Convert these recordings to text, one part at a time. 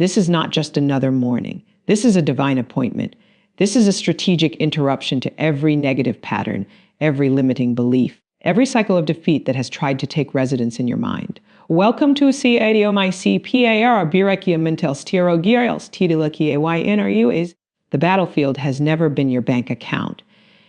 This is not just another morning. This is a divine appointment. This is a strategic interruption to every negative pattern, every limiting belief, every cycle of defeat that has tried to take residence in your mind. Welcome to CADOMIC-PAR Birakia Mental Stiro Giels Tidilaki AYNRUs. The battlefield has never been your bank account.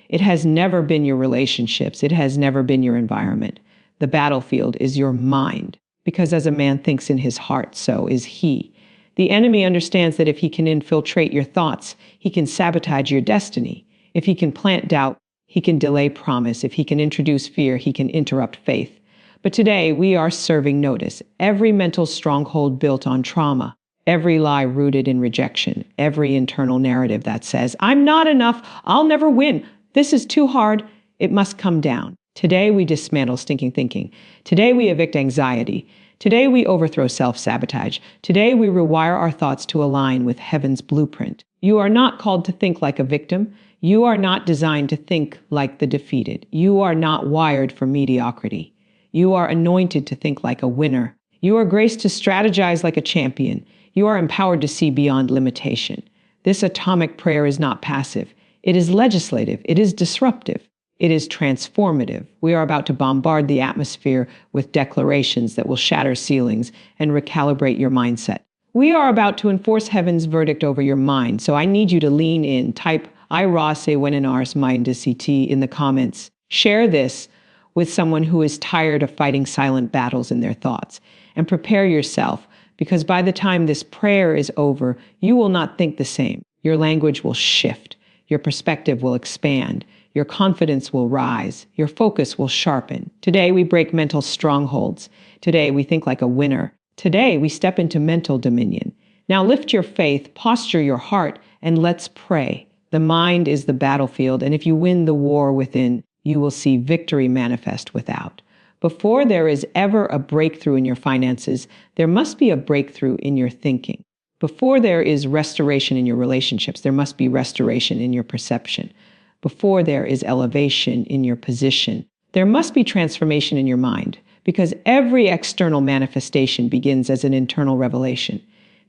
It has never been your relationships. It has never been your environment. The battlefield is your mind, because as a man thinks in his heart, so is he. The enemy understands that if he can infiltrate your thoughts, he can sabotage your destiny. If he can plant doubt, he can delay promise. If he can introduce fear, he can interrupt faith. But today, we are serving notice. Every mental stronghold built on trauma, every lie rooted in rejection, every internal narrative that says, I'm not enough, I'll never win, this is too hard, it must come down. Today, we dismantle stinking thinking. Today, we evict anxiety. Today, we overthrow self-sabotage. Today, we rewire our thoughts to align with heaven's blueprint. You are not called to think like a victim. You are not designed to think like the defeated. You are not wired for mediocrity. You are anointed to think like a winner. You are graced to strategize like a champion. You are empowered to see beyond limitation. This atomic prayer is not passive. It is legislative. It is disruptive. It is transformative. We are about to bombard the atmosphere with declarations that will shatter ceilings and recalibrate your mindset. We are about to enforce heaven's verdict over your mind, so I need you to lean in. Type I rase wenenars mindicity in the comments. Share this with someone who is tired of fighting silent battles in their thoughts. And prepare yourself, because by the time this prayer is over, you will not think the same. Your language will shift. Your perspective will expand. Your confidence will rise. Your focus will sharpen. Today, we break mental strongholds. Today, we think like a winner. Today, we step into mental dominion. Now lift your faith, posture your heart, and let's pray. The mind is the battlefield, and if you win the war within, you will see victory manifest without. Before there is ever a breakthrough in your finances, there must be a breakthrough in your thinking. Before there is restoration in your relationships, there must be restoration in your perception. Before there is elevation in your position, there must be transformation in your mind, because every external manifestation begins as an internal revelation.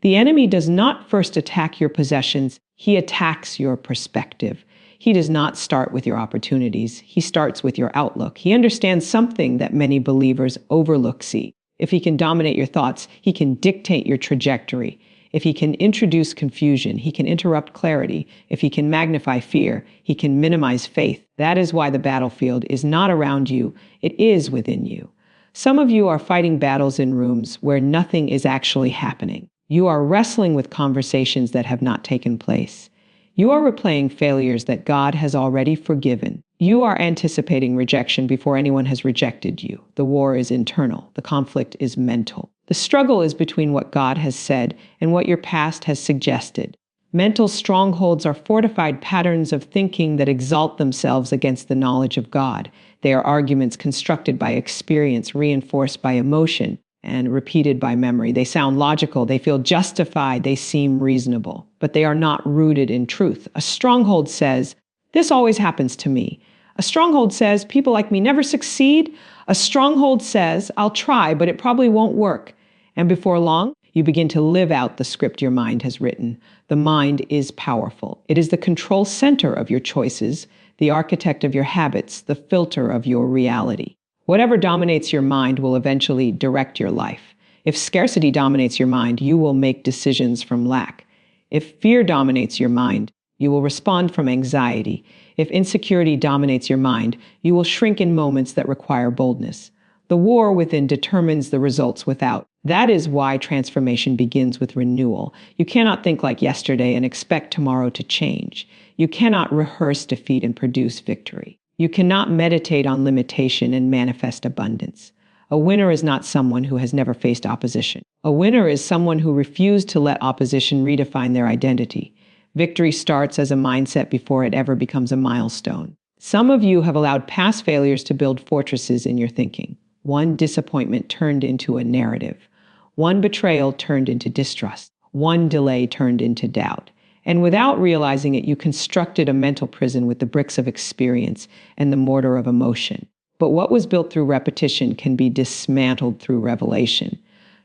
The enemy does not first attack your possessions, he attacks your perspective. He does not start with your opportunities, he starts with your outlook. He understands something that many believers overlook. See, if he can dominate your thoughts, he can dictate your trajectory. If he can introduce confusion, he can interrupt clarity. If he can magnify fear, he can minimize faith. That is why the battlefield is not around you, it is within you. Some of you are fighting battles in rooms where nothing is actually happening. You are wrestling with conversations that have not taken place. You are replaying failures that God has already forgiven. You are anticipating rejection before anyone has rejected you. The war is internal. The conflict is mental. The struggle is between what God has said and what your past has suggested. Mental strongholds are fortified patterns of thinking that exalt themselves against the knowledge of God. They are arguments constructed by experience, reinforced by emotion, and repeated by memory. They sound logical, they feel justified, they seem reasonable, but they are not rooted in truth. A stronghold says, this always happens to me. A stronghold says, people like me never succeed. A stronghold says, I'll try, but it probably won't work. And before long, you begin to live out the script your mind has written. The mind is powerful. It is the control center of your choices, the architect of your habits, the filter of your reality. Whatever dominates your mind will eventually direct your life. If scarcity dominates your mind, you will make decisions from lack. If fear dominates your mind, you will respond from anxiety. If insecurity dominates your mind, you will shrink in moments that require boldness. The war within determines the results without. That is why transformation begins with renewal. You cannot think like yesterday and expect tomorrow to change. You cannot rehearse defeat and produce victory. You cannot meditate on limitation and manifest abundance. A winner is not someone who has never faced opposition. A winner is someone who refused to let opposition redefine their identity. Victory starts as a mindset before it ever becomes a milestone. Some of you have allowed past failures to build fortresses in your thinking. One disappointment turned into a narrative. One betrayal turned into distrust. One delay turned into doubt. And without realizing it, you constructed a mental prison with the bricks of experience and the mortar of emotion. But what was built through repetition can be dismantled through revelation.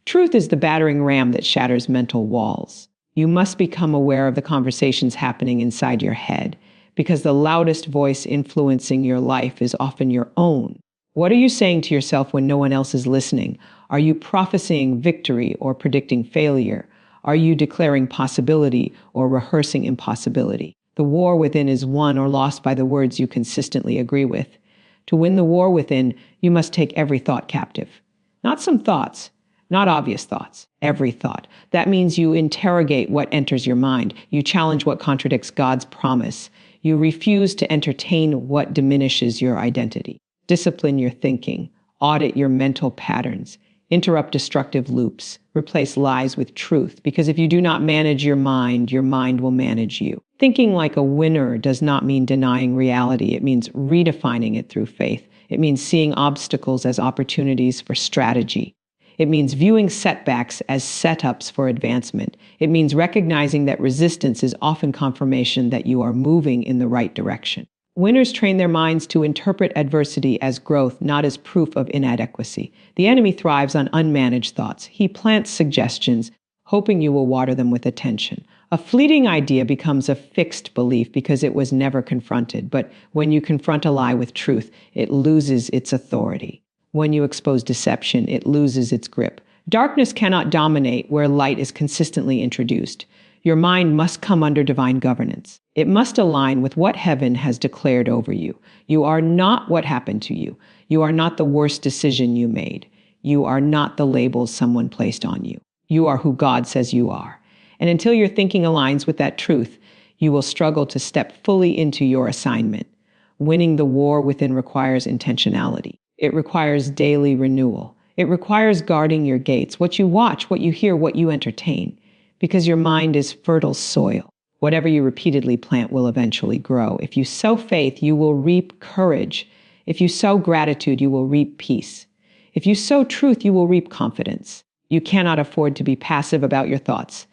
Truth is the battering ram that shatters mental walls. You must become aware of the conversations happening inside your head, because the loudest voice influencing your life is often your own. What are you saying to yourself when no one else is listening? Are you prophesying victory or predicting failure? Are you declaring possibility or rehearsing impossibility? The war within is won or lost by the words you consistently agree with. To win the war within, you must take every thought captive. Not some thoughts, not obvious thoughts, every thought. That means you interrogate what enters your mind. You challenge what contradicts God's promise. You refuse to entertain what diminishes your identity. Discipline your thinking. Audit your mental patterns. Interrupt destructive loops. Replace lies with truth, because if you do not manage your mind will manage you. Thinking like a winner does not mean denying reality. It means redefining it through faith. It means seeing obstacles as opportunities for strategy. It means viewing setbacks as setups for advancement. It means recognizing that resistance is often confirmation that you are moving in the right direction. Winners train their minds to interpret adversity as growth, not as proof of inadequacy. The enemy thrives on unmanaged thoughts. He plants suggestions, hoping you will water them with attention. A fleeting idea becomes a fixed belief because it was never confronted. But when you confront a lie with truth, it loses its authority. When you expose deception, it loses its grip. Darkness cannot dominate where light is consistently introduced. Your mind must come under divine governance. It must align with what heaven has declared over you. You are not what happened to you. You are not the worst decision you made. You are not the labels someone placed on you. You are who God says you are. And until your thinking aligns with that truth, you will struggle to step fully into your assignment. Winning the war within requires intentionality. It requires daily renewal. It requires guarding your gates, what you watch, what you hear, what you entertain, because your mind is fertile soil. Whatever you repeatedly plant will eventually grow. If you sow faith, you will reap courage. If you sow gratitude, you will reap peace. If you sow truth, you will reap confidence. You cannot afford to be passive about your thoughts.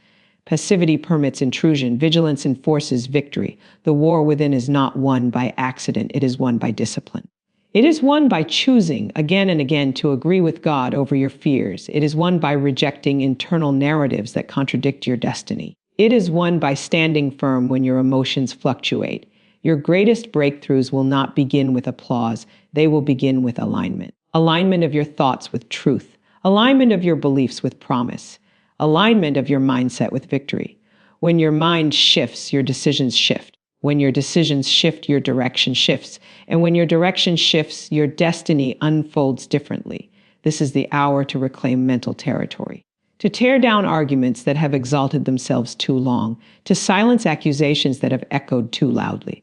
Passivity permits intrusion. Vigilance enforces victory. The war within is not won by accident. It is won by discipline. It is won by choosing again and again to agree with God over your fears. It is won by rejecting internal narratives that contradict your destiny. It is won by standing firm when your emotions fluctuate. Your greatest breakthroughs will not begin with applause. They will begin with alignment. Alignment of your thoughts with truth. Alignment of your beliefs with promise. Alignment of your mindset with victory. When your mind shifts, your decisions shift. When your decisions shift, your direction shifts. And when your direction shifts, your destiny unfolds differently. This is the hour to reclaim mental territory. To tear down arguments that have exalted themselves too long. To silence accusations that have echoed too loudly.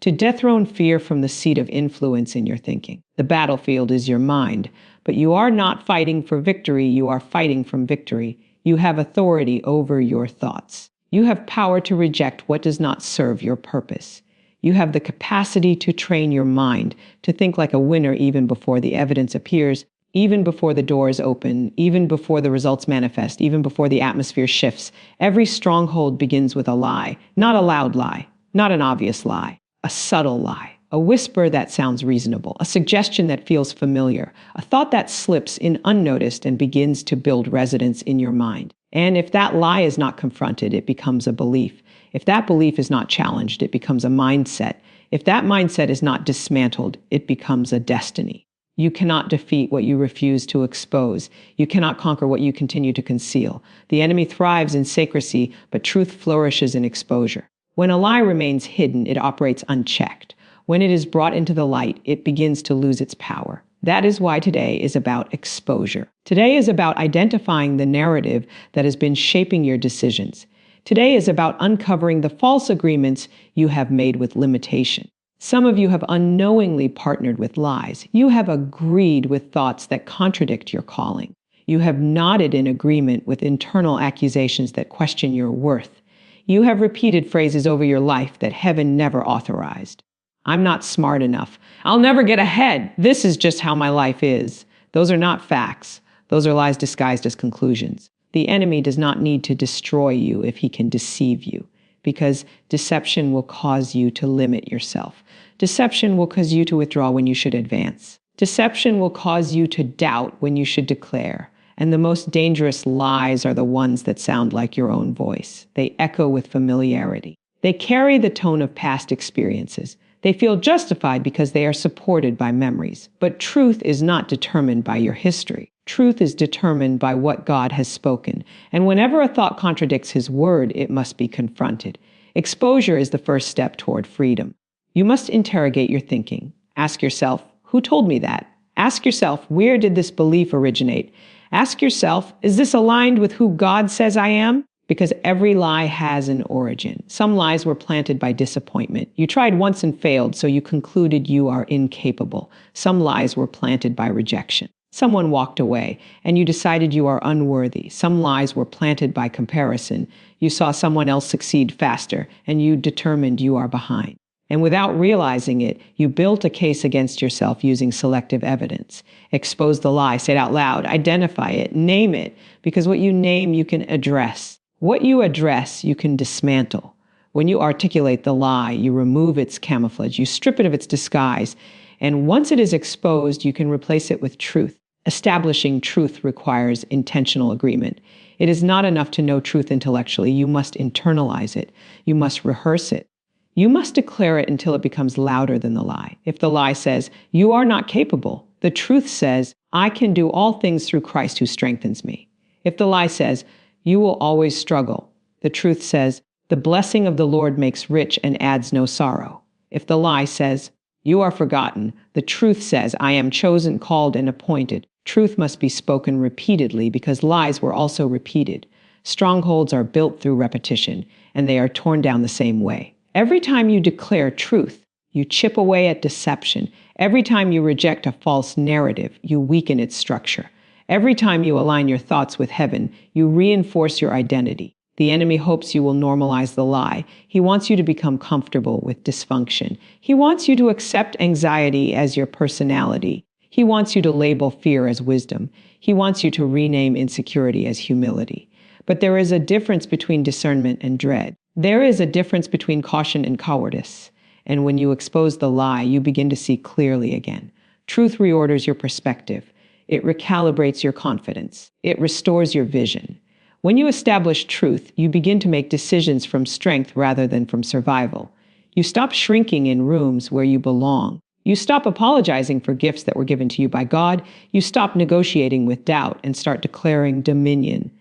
To dethrone fear from the seat of influence in your thinking. The battlefield is your mind, but you are not fighting for victory. You are fighting from victory. You have authority over your thoughts. You have power to reject what does not serve your purpose. You have the capacity to train your mind to think like a winner even before the evidence appears, even before the doors open, even before the results manifest, even before the atmosphere shifts. Every stronghold begins with a lie, not a loud lie, not an obvious lie, a subtle lie, a whisper that sounds reasonable, a suggestion that feels familiar, a thought that slips in unnoticed and begins to build residence in your mind. And if that lie is not confronted, it becomes a belief. If that belief is not challenged, it becomes a mindset. If that mindset is not dismantled, it becomes a destiny. You cannot defeat what you refuse to expose. You cannot conquer what you continue to conceal. The enemy thrives in secrecy, but truth flourishes in exposure. When a lie remains hidden, it operates unchecked. When it is brought into the light, it begins to lose its power. That is why today is about exposure. Today is about identifying the narrative that has been shaping your decisions. Today is about uncovering the false agreements you have made with limitation. Some of you have unknowingly partnered with lies. You have agreed with thoughts that contradict your calling. You have nodded in agreement with internal accusations that question your worth. You have repeated phrases over your life that heaven never authorized. I'm not smart enough. I'll never get ahead. This is just how my life is. Those are not facts. Those are lies disguised as conclusions. The enemy does not need to destroy you if he can deceive you, because deception will cause you to limit yourself. Deception will cause you to withdraw when you should advance. Deception will cause you to doubt when you should declare. And the most dangerous lies are the ones that sound like your own voice. They echo with familiarity. They carry the tone of past experiences. They feel justified because they are supported by memories. But truth is not determined by your history. Truth is determined by what God has spoken. And whenever a thought contradicts His word, it must be confronted. Exposure is the first step toward freedom. You must interrogate your thinking. Ask yourself, who told me that? Ask yourself, where did this belief originate? Ask yourself, is this aligned with who God says I am? Because every lie has an origin. Some lies were planted by disappointment. You tried once and failed, so you concluded you are incapable. Some lies were planted by rejection. Someone walked away, and you decided you are unworthy. Some lies were planted by comparison. You saw someone else succeed faster, and you determined you are behind. And without realizing it, you built a case against yourself using selective evidence. Expose the lie, say it out loud, identify it, name it, because what you name, you can address. What you address, you can dismantle. When you articulate the lie, you remove its camouflage, you strip it of its disguise, and once it is exposed, you can replace it with truth. Establishing truth requires intentional agreement. It is not enough to know truth intellectually. You must internalize it. You must rehearse it. You must declare it until it becomes louder than the lie. If the lie says, you are not capable, the truth says, I can do all things through Christ who strengthens me. If the lie says, you will always struggle, the truth says, the blessing of the Lord makes rich and adds no sorrow. If the lie says, you are forgotten, the truth says, I am chosen, called, and appointed. Truth must be spoken repeatedly because lies were also repeated. Strongholds are built through repetition, and they are torn down the same way. Every time you declare truth, you chip away at deception. Every time you reject a false narrative, you weaken its structure. Every time you align your thoughts with heaven, you reinforce your identity. The enemy hopes you will normalize the lie. He wants you to become comfortable with dysfunction. He wants you to accept anxiety as your personality. He wants you to label fear as wisdom. He wants you to rename insecurity as humility. But there is a difference between discernment and dread. There is a difference between caution and cowardice. And when you expose the lie, you begin to see clearly again. Truth reorders your perspective. It recalibrates your confidence. It restores your vision. When you establish truth, you begin to make decisions from strength rather than from survival. You stop shrinking in rooms where you belong. You stop apologizing for gifts that were given to you by God. You stop negotiating with doubt and start declaring dominion.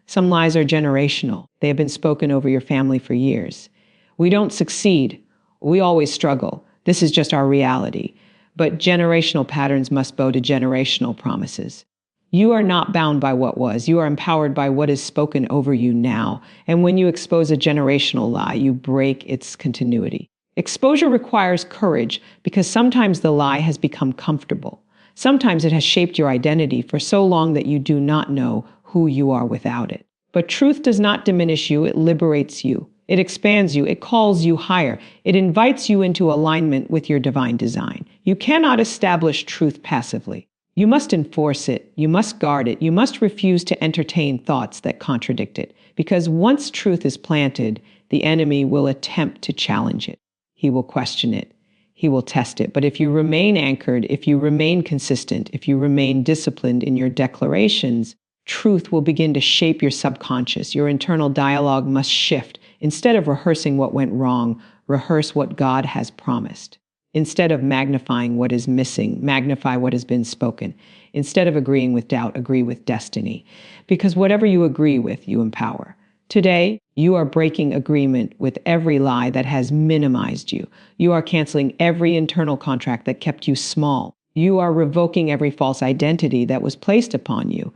Some lies are generational. They have been spoken over your family for years. We don't succeed. We always struggle. This is just our reality. But generational patterns must bow to generational promises. You are not bound by what was. You are empowered by what is spoken over you now. And when you expose a generational lie, you break its continuity. Exposure requires courage because sometimes the lie has become comfortable. Sometimes it has shaped your identity for so long that you do not know who you are without it. But truth does not diminish you, it liberates you. It expands you, it calls you higher. It invites you into alignment with your divine design. You cannot establish truth passively. You must enforce it, you must guard it, you must refuse to entertain thoughts that contradict it. Because once truth is planted, the enemy will attempt to challenge it. He will question it. He will test it. But if you remain anchored, if you remain consistent, if you remain disciplined in your declarations, truth will begin to shape your subconscious. Your internal dialogue must shift. Instead of rehearsing what went wrong, rehearse what God has promised. Instead of magnifying what is missing, magnify what has been spoken. Instead of agreeing with doubt, agree with destiny. Because whatever you agree with, you empower. Today, you are breaking agreement with every lie that has minimized you. You are canceling every internal contract that kept you small. You are revoking every false identity that was placed upon you.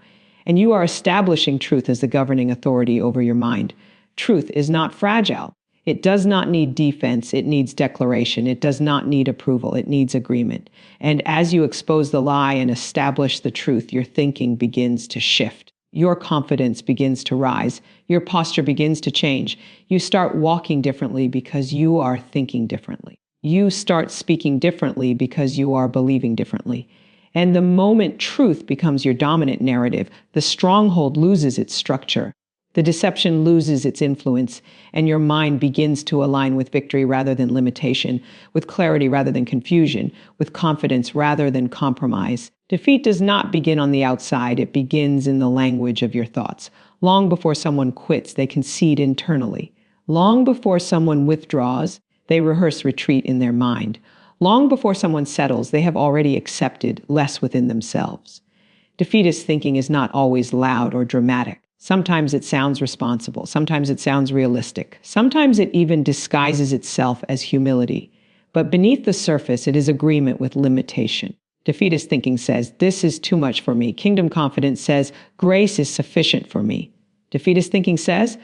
And you are establishing truth as the governing authority over your mind. Truth is not fragile. It does not need defense. It needs declaration. It does not need approval. It needs agreement. And as you expose the lie and establish the truth, your thinking begins to shift. Your confidence begins to rise. Your posture begins to change. You start walking differently because you are thinking differently. You start speaking differently because you are believing differently. And the moment truth becomes your dominant narrative, the stronghold loses its structure. The deception loses its influence, and your mind begins to align with victory rather than limitation, with clarity rather than confusion, with confidence rather than compromise. Defeat does not begin on the outside, it begins in the language of your thoughts. Long before someone quits, they concede internally. Long before someone withdraws, they rehearse retreat in their mind. Long before someone settles, they have already accepted less within themselves. Defeatist thinking is not always loud or dramatic. Sometimes it sounds responsible. Sometimes it sounds realistic. Sometimes it even disguises itself as humility. But beneath the surface, it is agreement with limitation. Defeatist thinking says, "This is too much for me." Kingdom confidence says, "Grace is sufficient for me." Defeatist thinking says,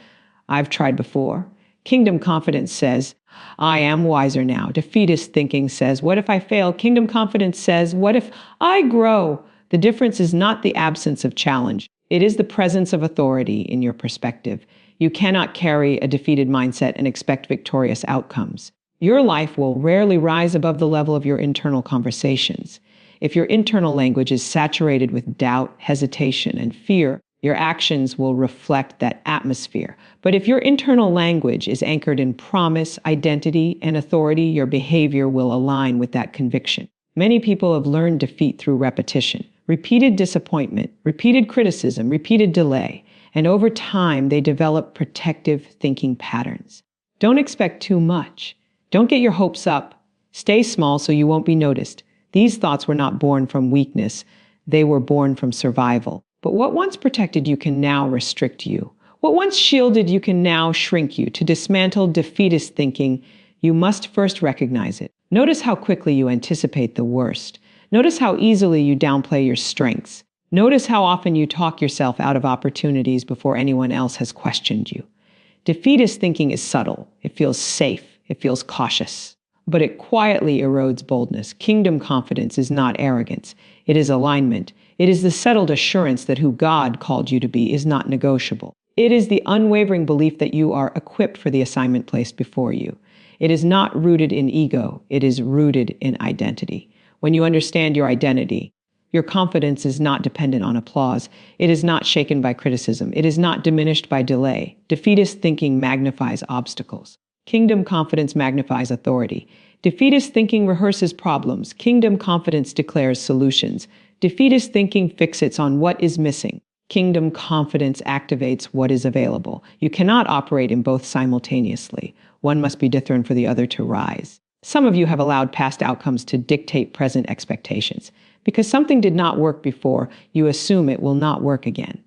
"I've tried before." Kingdom confidence says, "I am wiser now." Defeatist thinking says, "What if I fail?" Kingdom confidence says, "What if I grow?" The difference is not the absence of challenge. It is the presence of authority in your perspective. You cannot carry a defeated mindset and expect victorious outcomes. Your life will rarely rise above the level of your internal conversations. If your internal language is saturated with doubt, hesitation, and fear, your actions will reflect that atmosphere. But if your internal language is anchored in promise, identity, and authority, your behavior will align with that conviction. Many people have learned defeat through repetition. Repeated disappointment, repeated criticism, repeated delay, and over time they develop protective thinking patterns. Don't expect too much. Don't get your hopes up. Stay small so you won't be noticed. These thoughts were not born from weakness. They were born from survival. But what once protected you can now restrict you. What once shielded you can now shrink you. To dismantle defeatist thinking, you must first recognize it. Notice how quickly you anticipate the worst. Notice how easily you downplay your strengths. Notice how often you talk yourself out of opportunities before anyone else has questioned you. Defeatist thinking is subtle. It feels safe. It feels cautious. But it quietly erodes boldness. Kingdom confidence is not arrogance. It is alignment. It is the settled assurance that who God called you to be is not negotiable. It is the unwavering belief that you are equipped for the assignment placed before you. It is not rooted in ego. It is rooted in identity. When you understand your identity, your confidence is not dependent on applause. It is not shaken by criticism. It is not diminished by delay. Defeatist thinking magnifies obstacles. Kingdom confidence magnifies authority. Defeatist thinking rehearses problems. Kingdom confidence declares solutions. Defeatist thinking fixates on what is missing. Kingdom confidence activates what is available. You cannot operate in both simultaneously. One must be dethroned for the other to rise. Some of you have allowed past outcomes to dictate present expectations. Because something did not work before, you assume it will not work again.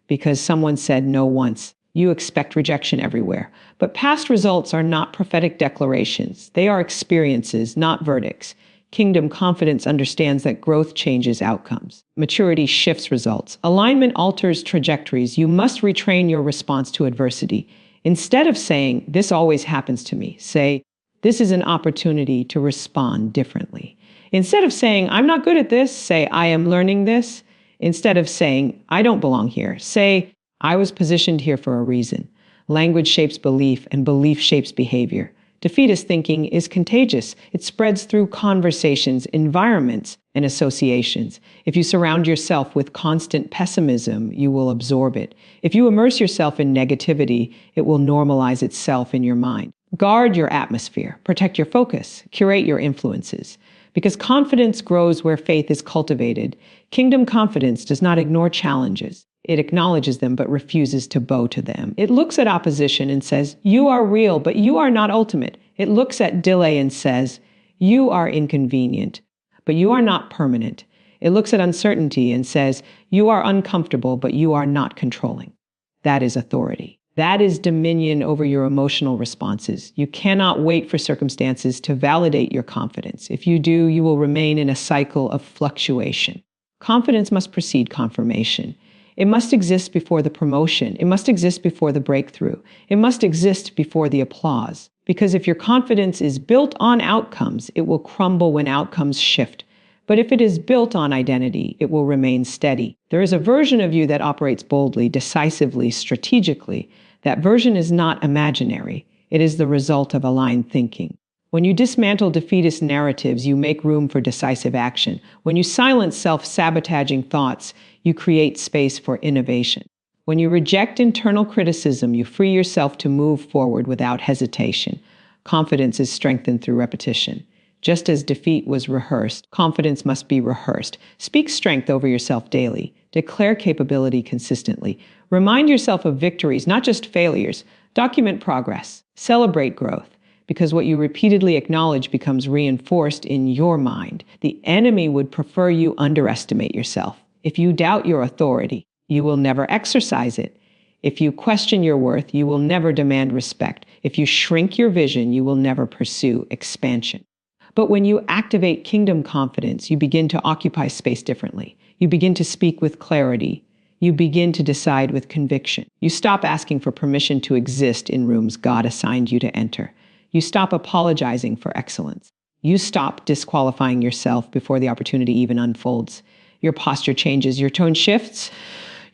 Because someone said no once, you expect rejection everywhere. But past results are not prophetic declarations. They are experiences, not verdicts. Kingdom confidence understands that growth changes outcomes. Maturity shifts results. Alignment alters trajectories. You must retrain your response to adversity. Instead of saying, "This always happens to me," say, "This is an opportunity to respond differently." Instead of saying, "I'm not good at this," say, "I am learning this." Instead of saying, "I don't belong here," say, "I was positioned here for a reason." Language shapes belief, and belief shapes behavior. Defeatist thinking is contagious. It spreads through conversations, environments, and associations. If you surround yourself with constant pessimism, you will absorb it. If you immerse yourself in negativity, it will normalize itself in your mind. Guard your atmosphere, protect your focus, curate your influences. Because confidence grows where faith is cultivated. Kingdom confidence does not ignore challenges. It acknowledges them but refuses to bow to them. It looks at opposition and says, "You are real, but you are not ultimate." It looks at delay and says, "You are inconvenient, but you are not permanent." It looks at uncertainty and says, "You are uncomfortable, but you are not controlling." That is authority. That is dominion over your emotional responses. You cannot wait for circumstances to validate your confidence. If you do, you will remain in a cycle of fluctuation. Confidence must precede confirmation. It must exist before the promotion. It must exist before the breakthrough. It must exist before the applause. Because if your confidence is built on outcomes, it will crumble when outcomes shift. But if it is built on identity, it will remain steady. There is a version of you that operates boldly, decisively, strategically. That version is not imaginary. It is the result of aligned thinking. When you dismantle defeatist narratives, you make room for decisive action. When you silence self-sabotaging thoughts, you create space for innovation. When you reject internal criticism, you free yourself to move forward without hesitation. Confidence is strengthened through repetition. Just as defeat was rehearsed, confidence must be rehearsed. Speak strength over yourself daily. Declare capability consistently. Remind yourself of victories, not just failures. Document progress. Celebrate growth, because what you repeatedly acknowledge becomes reinforced in your mind. The enemy would prefer you underestimate yourself. If you doubt your authority, you will never exercise it. If you question your worth, you will never demand respect. If you shrink your vision, you will never pursue expansion. But when you activate kingdom confidence, you begin to occupy space differently. You begin to speak with clarity. You begin to decide with conviction. You stop asking for permission to exist in rooms God assigned you to enter. You stop apologizing for excellence. You stop disqualifying yourself before the opportunity even unfolds. Your posture changes. Your tone shifts.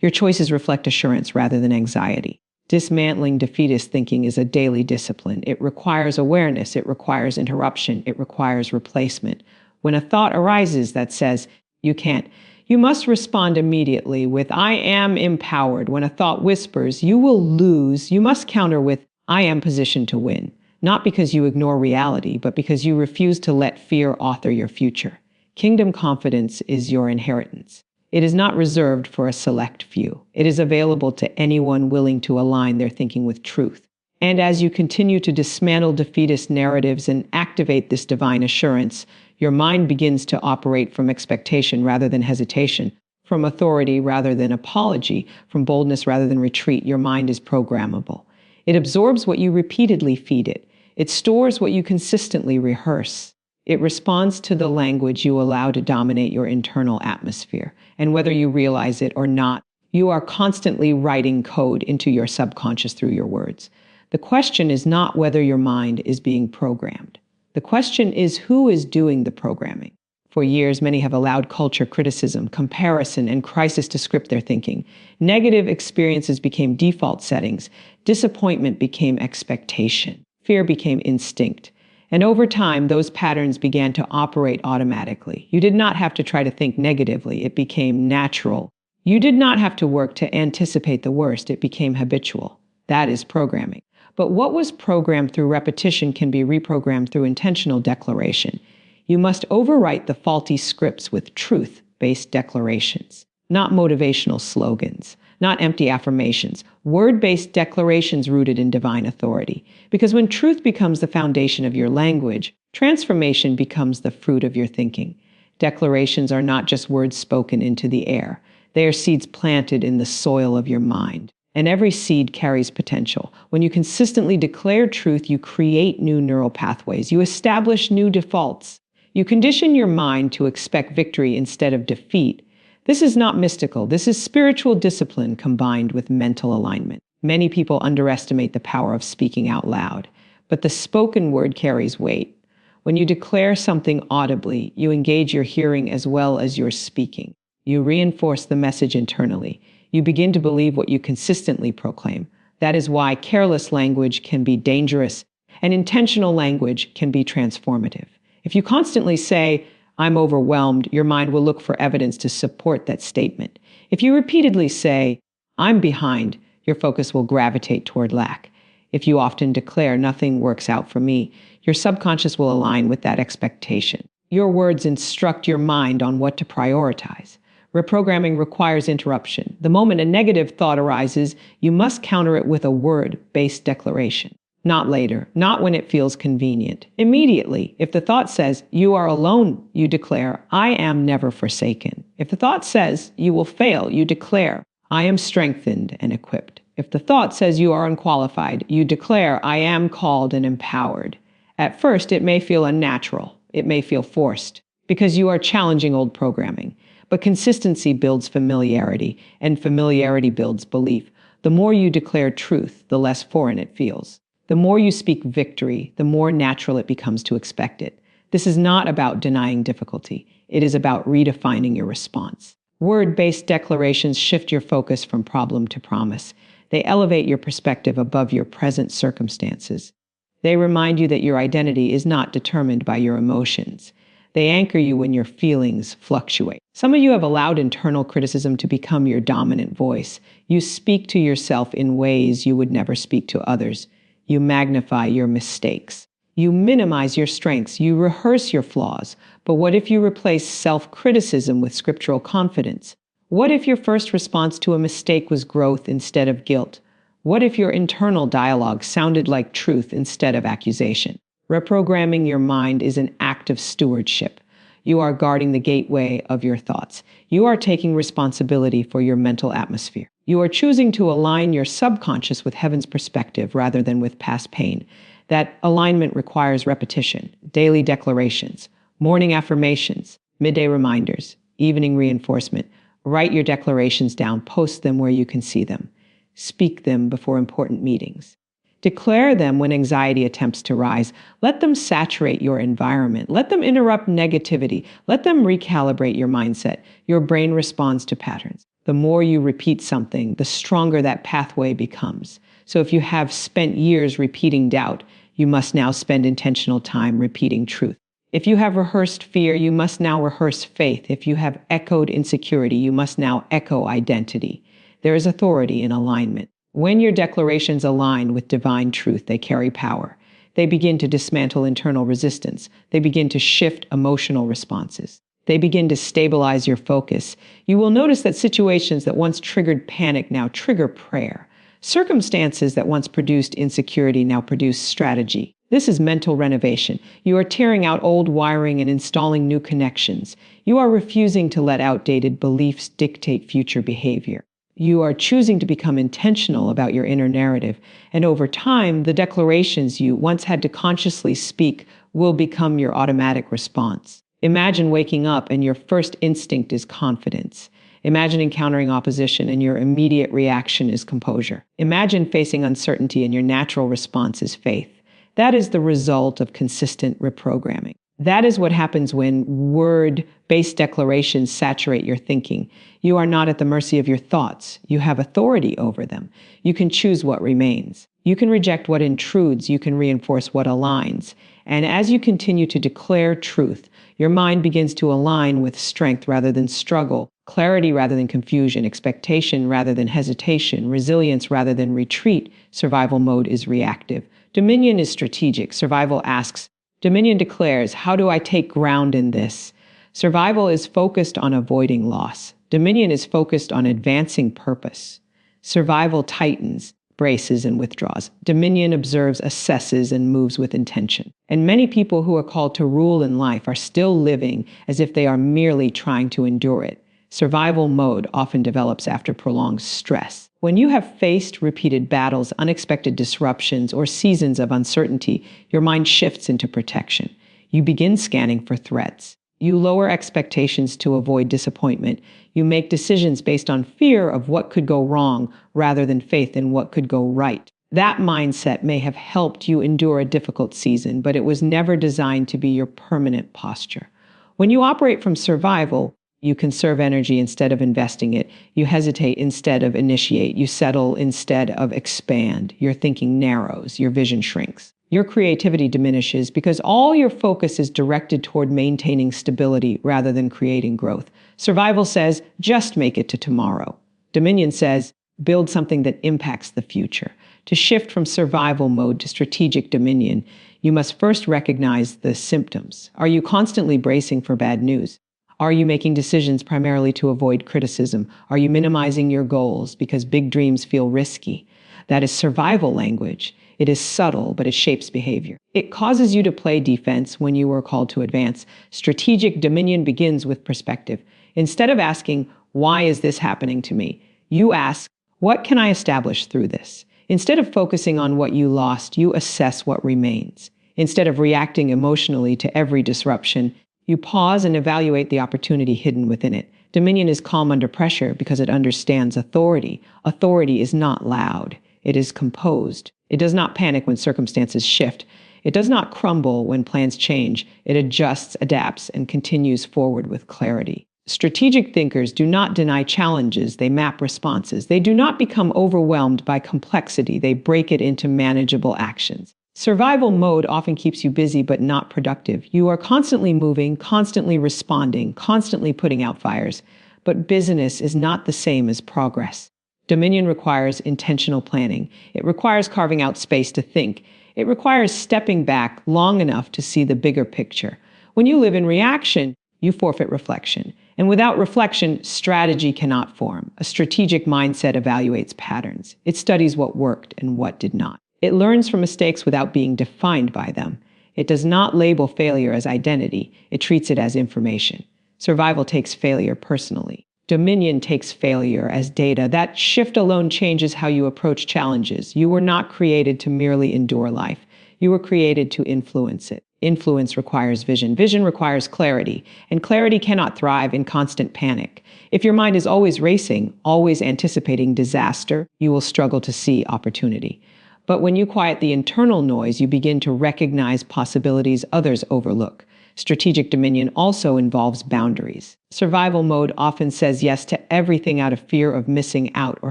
Your choices reflect assurance rather than anxiety. Dismantling defeatist thinking is a daily discipline. It requires awareness. It requires interruption. It requires replacement. When a thought arises that says, "You can't," you must respond immediately with, "I am empowered." When a thought whispers, "You will lose," you must counter with, "I am positioned to win." Not because you ignore reality, but because you refuse to let fear author your future. Kingdom confidence is your inheritance. It is not reserved for a select few. It is available to anyone willing to align their thinking with truth. And as you continue to dismantle defeatist narratives and activate this divine assurance, your mind begins to operate from expectation rather than hesitation, from authority rather than apology, from boldness rather than retreat. Your mind is programmable. It absorbs what you repeatedly feed it. It stores what you consistently rehearse. It responds to the language you allow to dominate your internal atmosphere. And whether you realize it or not, you are constantly writing code into your subconscious through your words. The question is not whether your mind is being programmed. The question is who is doing the programming. For years, many have allowed culture, criticism, comparison, and crisis to script their thinking. Negative experiences became default settings. Disappointment became expectation. Fear became instinct. And over time, those patterns began to operate automatically. You did not have to try to think negatively. It became natural. You did not have to work to anticipate the worst. It became habitual. That is programming. But what was programmed through repetition can be reprogrammed through intentional declaration. You must overwrite the faulty scripts with truth-based declarations, not motivational slogans, not empty affirmations, word-based declarations rooted in divine authority. Because when truth becomes the foundation of your language, transformation becomes the fruit of your thinking. Declarations are not just words spoken into the air. They are seeds planted in the soil of your mind. And every seed carries potential. When you consistently declare truth, you create new neural pathways. You establish new defaults. You condition your mind to expect victory instead of defeat. This is not mystical. This is spiritual discipline combined with mental alignment. Many people underestimate the power of speaking out loud, but the spoken word carries weight. When you declare something audibly, you engage your hearing as well as your speaking. You reinforce the message internally. You begin to believe what you consistently proclaim. That is why careless language can be dangerous and intentional language can be transformative. If you constantly say, "I'm overwhelmed," your mind will look for evidence to support that statement. If you repeatedly say, "I'm behind," your focus will gravitate toward lack. If you often declare, "Nothing works out for me," your subconscious will align with that expectation. Your words instruct your mind on what to prioritize. Reprogramming requires interruption. The moment a negative thought arises, you must counter it with a word-based declaration. Not later, not when it feels convenient. Immediately, if the thought says, "You are alone," you declare, "I am never forsaken." If the thought says, "You will fail," you declare, "I am strengthened and equipped." If the thought says you are unqualified, you declare, "I am called and empowered." At first, it may feel unnatural. It may feel forced because you are challenging old programming. But consistency builds familiarity, and familiarity builds belief. The more you declare truth, the less foreign it feels. The more you speak victory, the more natural it becomes to expect it. This is not about denying difficulty. It is about redefining your response. Word-based declarations shift your focus from problem to promise. They elevate your perspective above your present circumstances. They remind you that your identity is not determined by your emotions. They anchor you when your feelings fluctuate. Some of you have allowed internal criticism to become your dominant voice. You speak to yourself in ways you would never speak to others. You magnify your mistakes. You minimize your strengths. You rehearse your flaws. But what if you replace self-criticism with scriptural confidence? What if your first response to a mistake was growth instead of guilt? What if your internal dialogue sounded like truth instead of accusation? Reprogramming your mind is an act of stewardship. You are guarding the gateway of your thoughts. You are taking responsibility for your mental atmosphere. You are choosing to align your subconscious with heaven's perspective rather than with past pain. That alignment requires repetition, daily declarations, morning affirmations, midday reminders, evening reinforcement. Write your declarations down, post them where you can see them. Speak them before important meetings. Declare them when anxiety attempts to rise. Let them saturate your environment. Let them interrupt negativity. Let them recalibrate your mindset. Your brain responds to patterns. The more you repeat something, the stronger that pathway becomes. So if you have spent years repeating doubt, you must now spend intentional time repeating truth. If you have rehearsed fear, you must now rehearse faith. If you have echoed insecurity, you must now echo identity. There is authority in alignment. When your declarations align with divine truth, they carry power. They begin to dismantle internal resistance. They begin to shift emotional responses. They begin to stabilize your focus. You will notice that situations that once triggered panic now trigger prayer. Circumstances that once produced insecurity now produce strategy. This is mental renovation. You are tearing out old wiring and installing new connections. You are refusing to let outdated beliefs dictate future behavior. You are choosing to become intentional about your inner narrative. And over time, the declarations you once had to consciously speak will become your automatic response. Imagine waking up and your first instinct is confidence. Imagine encountering opposition and your immediate reaction is composure. Imagine facing uncertainty and your natural response is faith. That is the result of consistent reprogramming. That is what happens when word-based declarations saturate your thinking. You are not at the mercy of your thoughts. You have authority over them. You can choose what remains. You can reject what intrudes. You can reinforce what aligns. And as you continue to declare truth, your mind begins to align with strength rather than struggle, clarity rather than confusion, expectation rather than hesitation, resilience rather than retreat. Survival mode is reactive. Dominion is strategic. Survival asks, Dominion declares, how do I take ground in this? Survival is focused on avoiding loss. Dominion is focused on advancing purpose. Survival tightens, braces, and withdraws. Dominion observes, assesses, and moves with intention. And many people who are called to rule in life are still living as if they are merely trying to endure it. Survival mode often develops after prolonged stress. When you have faced repeated battles, unexpected disruptions, or seasons of uncertainty, your mind shifts into protection. You begin scanning for threats. You lower expectations to avoid disappointment. You make decisions based on fear of what could go wrong rather than faith in what could go right. That mindset may have helped you endure a difficult season, but it was never designed to be your permanent posture. When you operate from survival, you conserve energy instead of investing it. You hesitate instead of initiate. You settle instead of expand. Your thinking narrows. Your vision shrinks. Your creativity diminishes because all your focus is directed toward maintaining stability rather than creating growth. Survival says, just make it to tomorrow. Dominion says, build something that impacts the future. To shift from survival mode to strategic dominion, you must first recognize the symptoms. Are you constantly bracing for bad news? Are you making decisions primarily to avoid criticism? Are you minimizing your goals because big dreams feel risky? That is survival language. It is subtle, but it shapes behavior. It causes you to play defense when you are called to advance. Strategic dominion begins with perspective. Instead of asking, why is this happening to me? You ask, what can I establish through this? Instead of focusing on what you lost, you assess what remains. Instead of reacting emotionally to every disruption, you pause and evaluate the opportunity hidden within it. Dominion is calm under pressure because it understands authority. Authority is not loud. It is composed. It does not panic when circumstances shift. It does not crumble when plans change. It adjusts, adapts, and continues forward with clarity. Strategic thinkers do not deny challenges. They map responses. They do not become overwhelmed by complexity. They break it into manageable actions. Survival mode often keeps you busy but not productive. You are constantly moving, constantly responding, constantly putting out fires. But business is not the same as progress. Dominion requires intentional planning. It requires carving out space to think. It requires stepping back long enough to see the bigger picture. When you live in reaction, you forfeit reflection. And without reflection, strategy cannot form. A strategic mindset evaluates patterns. It studies what worked and what did not. It learns from mistakes without being defined by them. It does not label failure as identity. It treats it as information. Survival takes failure personally. Dominion takes failure as data. That shift alone changes how you approach challenges. You were not created to merely endure life. You were created to influence it. Influence requires vision. Vision requires clarity. And clarity cannot thrive in constant panic. If your mind is always racing, always anticipating disaster, you will struggle to see opportunity. But when you quiet the internal noise, you begin to recognize possibilities others overlook. Strategic dominion also involves boundaries. Survival mode often says yes to everything out of fear of missing out or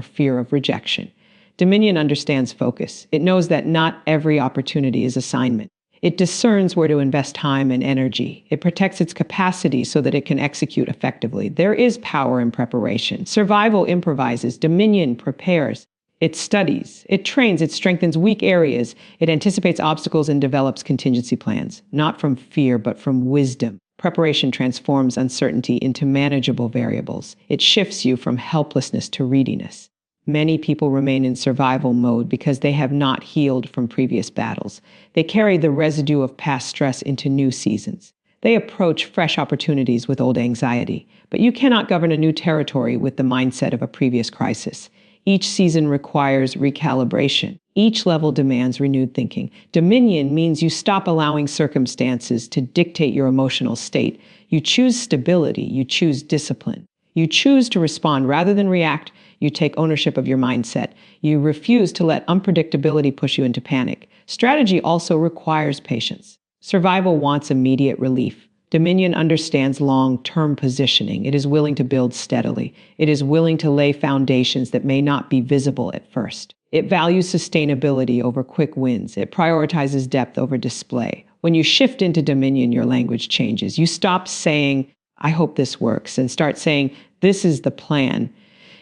fear of rejection. Dominion understands focus. It knows that not every opportunity is assignment. It discerns where to invest time and energy. It protects its capacity so that it can execute effectively. There is power in preparation. Survival improvises. Dominion prepares. It studies, it trains, it strengthens weak areas, it anticipates obstacles and develops contingency plans, not from fear, but from wisdom. Preparation transforms uncertainty into manageable variables. It shifts you from helplessness to readiness. Many people remain in survival mode because they have not healed from previous battles. They carry the residue of past stress into new seasons. They approach fresh opportunities with old anxiety, but you cannot govern a new territory with the mindset of a previous crisis. Each season requires recalibration. Each level demands renewed thinking. Dominion means you stop allowing circumstances to dictate your emotional state. You choose stability. You choose discipline. You choose to respond rather than react. You take ownership of your mindset. You refuse to let unpredictability push you into panic. Strategy also requires patience. Survival wants immediate relief. Dominion understands long-term positioning. It is willing to build steadily. It is willing to lay foundations that may not be visible at first. It values sustainability over quick wins. It prioritizes depth over display. When you shift into Dominion, your language changes. You stop saying, "I hope this works," and start saying, "This is the plan."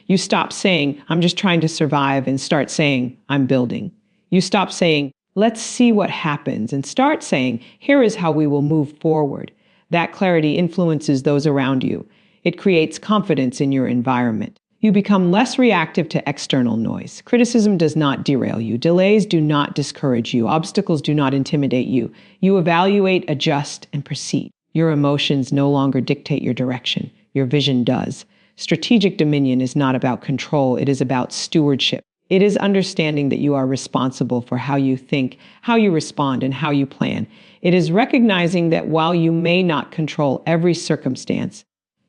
You stop saying, "I'm just trying to survive," and start saying, "I'm building." You stop saying, "Let's see what happens," and start saying, "Here is how we will move forward." That clarity influences those around you. It creates confidence in your environment. You become less reactive to external noise. Criticism does not derail you. Delays do not discourage you. Obstacles do not intimidate you. You evaluate, adjust, and proceed. Your emotions no longer dictate your direction. Your vision does. Strategic dominion is not about control. It is about stewardship. It is understanding that you are responsible for how you think, how you respond, and how you plan. It is recognizing that while you may not control every circumstance,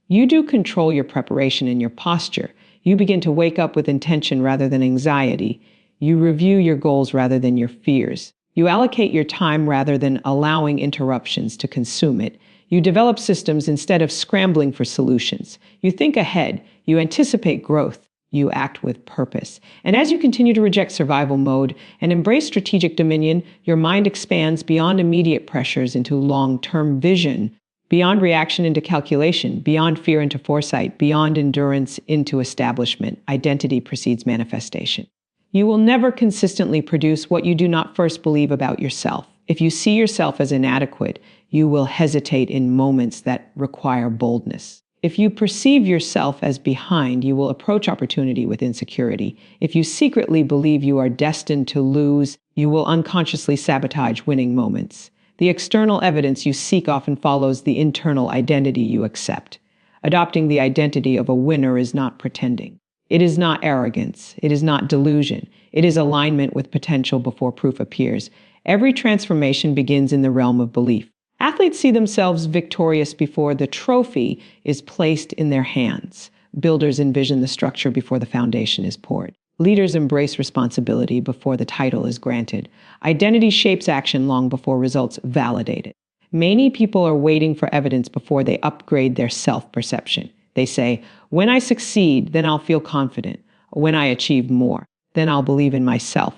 you do control your preparation and your posture. You begin to wake up with intention rather than anxiety. You review your goals rather than your fears. You allocate your time rather than allowing interruptions to consume it. You develop systems instead of scrambling for solutions. You think ahead. You anticipate growth. You act with purpose. And as you continue to reject survival mode and embrace strategic dominion, your mind expands beyond immediate pressures into long-term vision, beyond reaction into calculation, beyond fear into foresight, beyond endurance into establishment. Identity precedes manifestation. You will never consistently produce what you do not first believe about yourself. If you see yourself as inadequate, you will hesitate in moments that require boldness. If you perceive yourself as behind, you will approach opportunity with insecurity. If you secretly believe you are destined to lose, you will unconsciously sabotage winning moments. The external evidence you seek often follows the internal identity you accept. Adopting the identity of a winner is not pretending. It is not arrogance. It is not delusion. It is alignment with potential before proof appears. Every transformation begins in the realm of belief. Athletes see themselves victorious before the trophy is placed in their hands. Builders envision the structure before the foundation is poured. Leaders embrace responsibility before the title is granted. Identity shapes action long before results validate it. Many people are waiting for evidence before they upgrade their self-perception. They say, "When I succeed, then I'll feel confident. When I achieve more, then I'll believe in myself."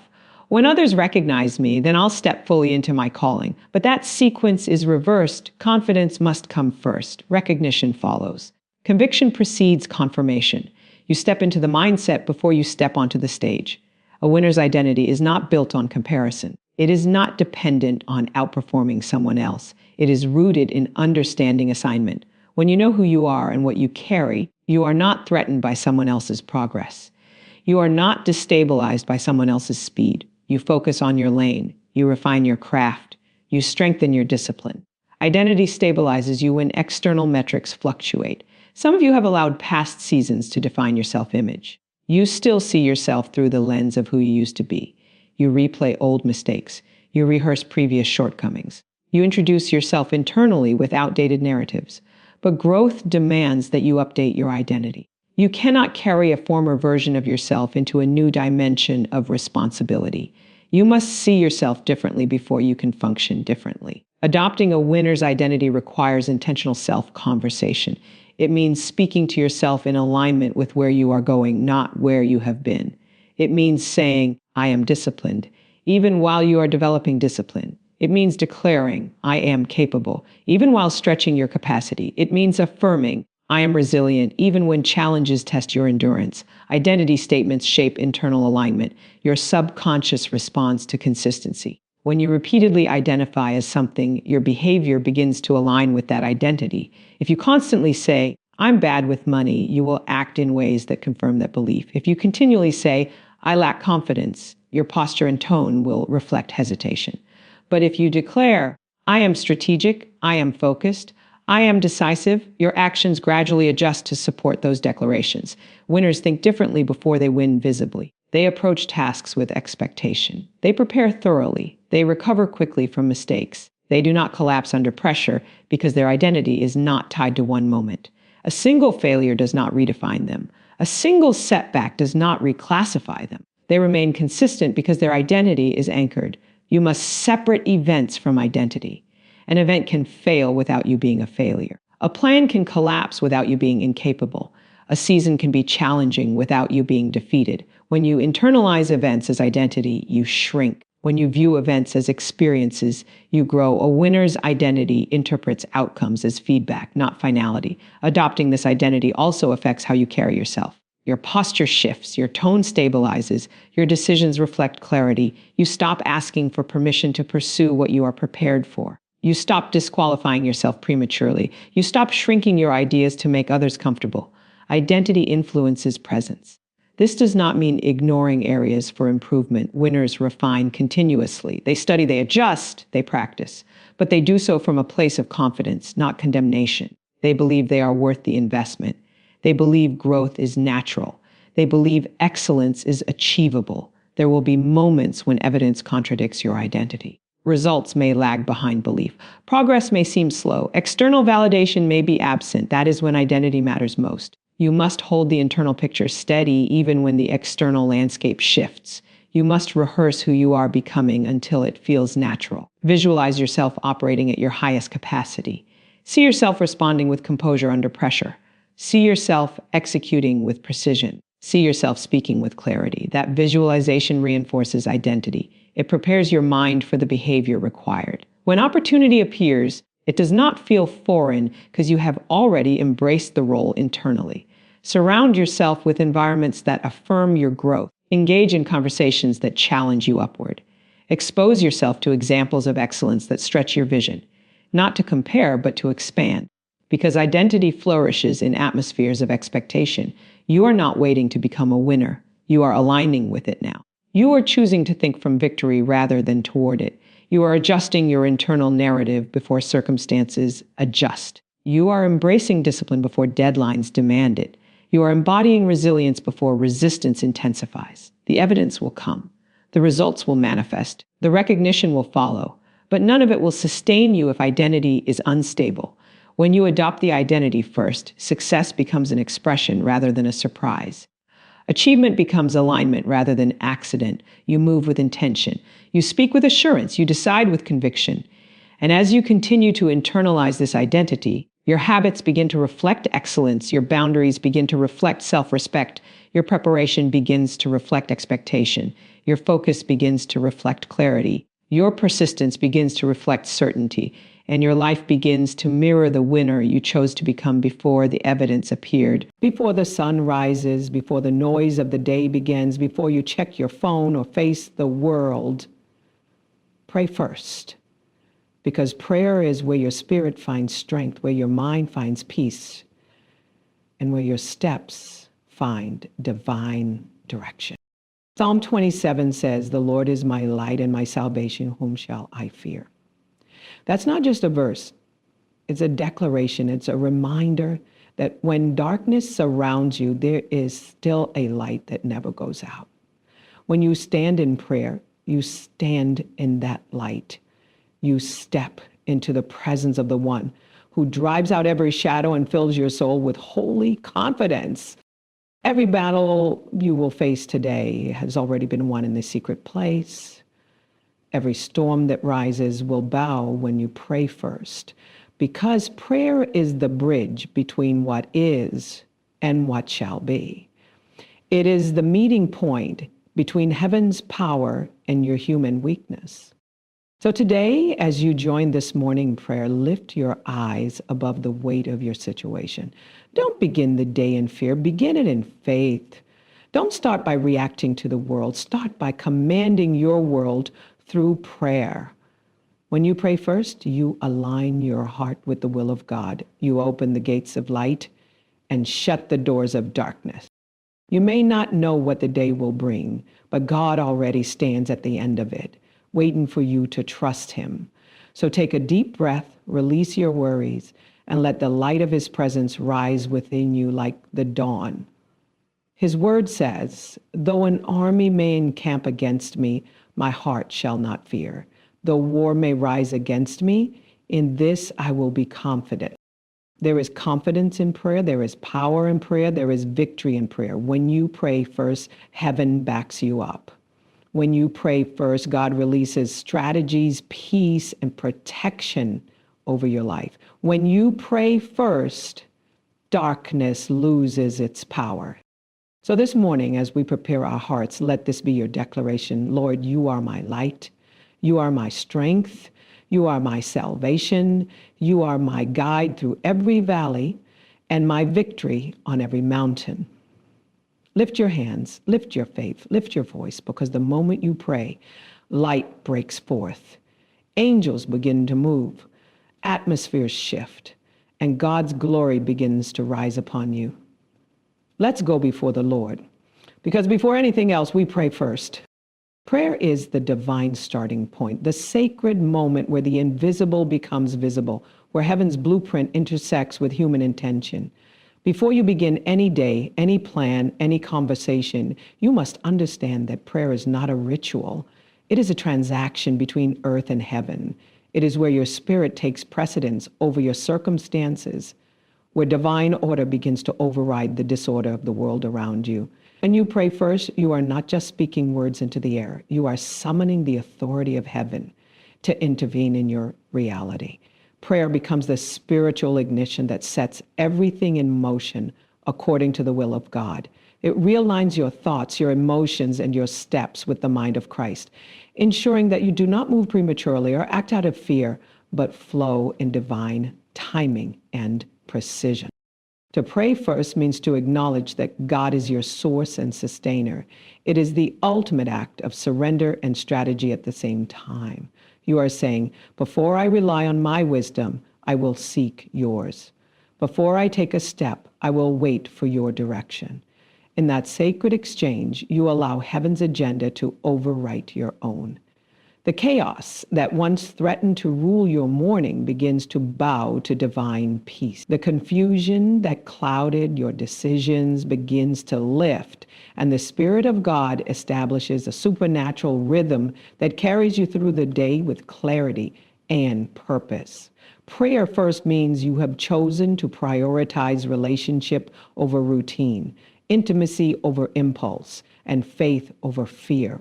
When others recognize me, then I'll step fully into my calling. But that sequence is reversed. Confidence must come first. Recognition follows. Conviction precedes confirmation. You step into the mindset before you step onto the stage. A winner's identity is not built on comparison. It is not dependent on outperforming someone else. It is rooted in understanding assignment. When you know who you are and what you carry, you are not threatened by someone else's progress. You are not destabilized by someone else's speed. You focus on your lane. You refine your craft. You strengthen your discipline. Identity stabilizes you when external metrics fluctuate. Some of you have allowed past seasons to define your self-image. You still see yourself through the lens of who you used to be. You replay old mistakes. You rehearse previous shortcomings. You introduce yourself internally with outdated narratives. But growth demands that you update your identity. You cannot carry a former version of yourself into a new dimension of responsibility. You must see yourself differently before you can function differently. Adopting a winner's identity requires intentional self-conversation. It means speaking to yourself in alignment with where you are going, not where you have been. It means saying, I am disciplined, even while you are developing discipline. It means declaring, I am capable, even while stretching your capacity. It means affirming, I am resilient, even when challenges test your endurance. Identity statements shape internal alignment. Your subconscious responds to consistency. When you repeatedly identify as something, your behavior begins to align with that identity. If you constantly say, I'm bad with money, you will act in ways that confirm that belief. If you continually say, I lack confidence, your posture and tone will reflect hesitation. But if you declare, I am strategic, I am focused, I am decisive, your actions gradually adjust to support those declarations. Winners think differently before they win visibly. They approach tasks with expectation. They prepare thoroughly. They recover quickly from mistakes. They do not collapse under pressure because their identity is not tied to one moment. A single failure does not redefine them. A single setback does not reclassify them. They remain consistent because their identity is anchored. You must separate events from identity. An event can fail without you being a failure. A plan can collapse without you being incapable. A season can be challenging without you being defeated. When you internalize events as identity, you shrink. When you view events as experiences, you grow. A winner's identity interprets outcomes as feedback, not finality. Adopting this identity also affects how you carry yourself. Your posture shifts, your tone stabilizes, your decisions reflect clarity. You stop asking for permission to pursue what you are prepared for. You stop disqualifying yourself prematurely. You stop shrinking your ideas to make others comfortable. Identity influences presence. This does not mean ignoring areas for improvement. Winners refine continuously. They study, they adjust, they practice. But they do so from a place of confidence, not condemnation. They believe they are worth the investment. They believe growth is natural. They believe excellence is achievable. There will be moments when evidence contradicts your identity. Results may lag behind belief. Progress may seem slow. External validation may be absent. That is when identity matters most. You must hold the internal picture steady even when the external landscape shifts. You must rehearse who you are becoming until it feels natural. Visualize yourself operating at your highest capacity. See yourself responding with composure under pressure. See yourself executing with precision. See yourself speaking with clarity. That visualization reinforces identity. It prepares your mind for the behavior required. When opportunity appears, it does not feel foreign because you have already embraced the role internally. Surround yourself with environments that affirm your growth. Engage in conversations that challenge you upward. Expose yourself to examples of excellence that stretch your vision, not to compare, but to expand. Because identity flourishes in atmospheres of expectation. You are not waiting to become a winner. You are aligning with it now. You are choosing to think from victory rather than toward it. You are adjusting your internal narrative before circumstances adjust. You are embracing discipline before deadlines demand it. You are embodying resilience before resistance intensifies. The evidence will come. The results will manifest. The recognition will follow. But none of it will sustain you if identity is unstable. When you adopt the identity first, success becomes an expression rather than a surprise. Achievement becomes alignment rather than accident. You move with intention. You speak with assurance. You decide with conviction. And as you continue to internalize this identity, your habits begin to reflect excellence. Your boundaries begin to reflect self-respect. Your preparation begins to reflect expectation. Your focus begins to reflect clarity. Your persistence begins to reflect certainty, and your life begins to mirror the winner you chose to become before the evidence appeared. Before the sun rises, before the noise of the day begins, before you check your phone or face the world, pray first. Because prayer is where your spirit finds strength, where your mind finds peace, and where your steps find divine direction. Psalm 27 says, "The Lord is my light and my salvation, whom shall I fear?" That's not just a verse. It's a declaration. It's a reminder that when darkness surrounds you, there is still a light that never goes out. When you stand in prayer, you stand in that light. You step into the presence of the one who drives out every shadow and fills your soul with holy confidence. Every battle you will face today has already been won in the secret place. Every storm that rises will bow when you pray first, because prayer is the bridge between what is and what shall be. It is the meeting point between heaven's power and your human weakness. So today, as you join this morning prayer, lift your eyes above the weight of your situation. Don't begin the day in fear. Begin it in faith. Don't start by reacting to the world. Start by commanding your world through prayer. When you pray first, you align your heart with the will of God. You open the gates of light and shut the doors of darkness. You may not know what the day will bring, but God already stands at the end of it, waiting for you to trust him. So take a deep breath, release your worries, and let the light of his presence rise within you like the dawn. His word says, "Though an army may encamp against me, my heart shall not fear. Though war may rise against me, in this I will be confident." There is confidence in prayer. There is power in prayer. There is victory in prayer. When you pray first, heaven backs you up. When you pray first, God releases strategies, peace, and protection over your life. When you pray first, darkness loses its power. So this morning, as we prepare our hearts, let this be your declaration. Lord, you are my light. You are my strength. You are my salvation. You are my guide through every valley and my victory on every mountain. Lift your hands, lift your faith, lift your voice, because the moment you pray, light breaks forth. Angels begin to move, atmospheres shift, and God's glory begins to rise upon you. Let's go before the Lord, because before anything else, we pray first. Prayer is the divine starting point, the sacred moment where the invisible becomes visible, where heaven's blueprint intersects with human intention. Before you begin any day, any plan, any conversation, you must understand that prayer is not a ritual. It is a transaction between earth and heaven. It is where your spirit takes precedence over your circumstances, where divine order begins to override the disorder of the world around you. When you pray first, you are not just speaking words into the air. You are summoning the authority of heaven to intervene in your reality. Prayer becomes the spiritual ignition that sets everything in motion according to the will of God. It realigns your thoughts, your emotions, and your steps with the mind of Christ, ensuring that you do not move prematurely or act out of fear, but flow in divine timing and precision. To pray first means to acknowledge that God is your source and sustainer. It is the ultimate act of surrender and strategy at the same time. You are saying, before I rely on my wisdom, I will seek yours. Before I take a step, I will wait for your direction. In that sacred exchange, you allow heaven's agenda to overwrite your own. The chaos that once threatened to rule your morning begins to bow to divine peace. The confusion that clouded your decisions begins to lift, and the Spirit of God establishes a supernatural rhythm that carries you through the day with clarity and purpose. Prayer first means you have chosen to prioritize relationship over routine, intimacy over impulse, and faith over fear.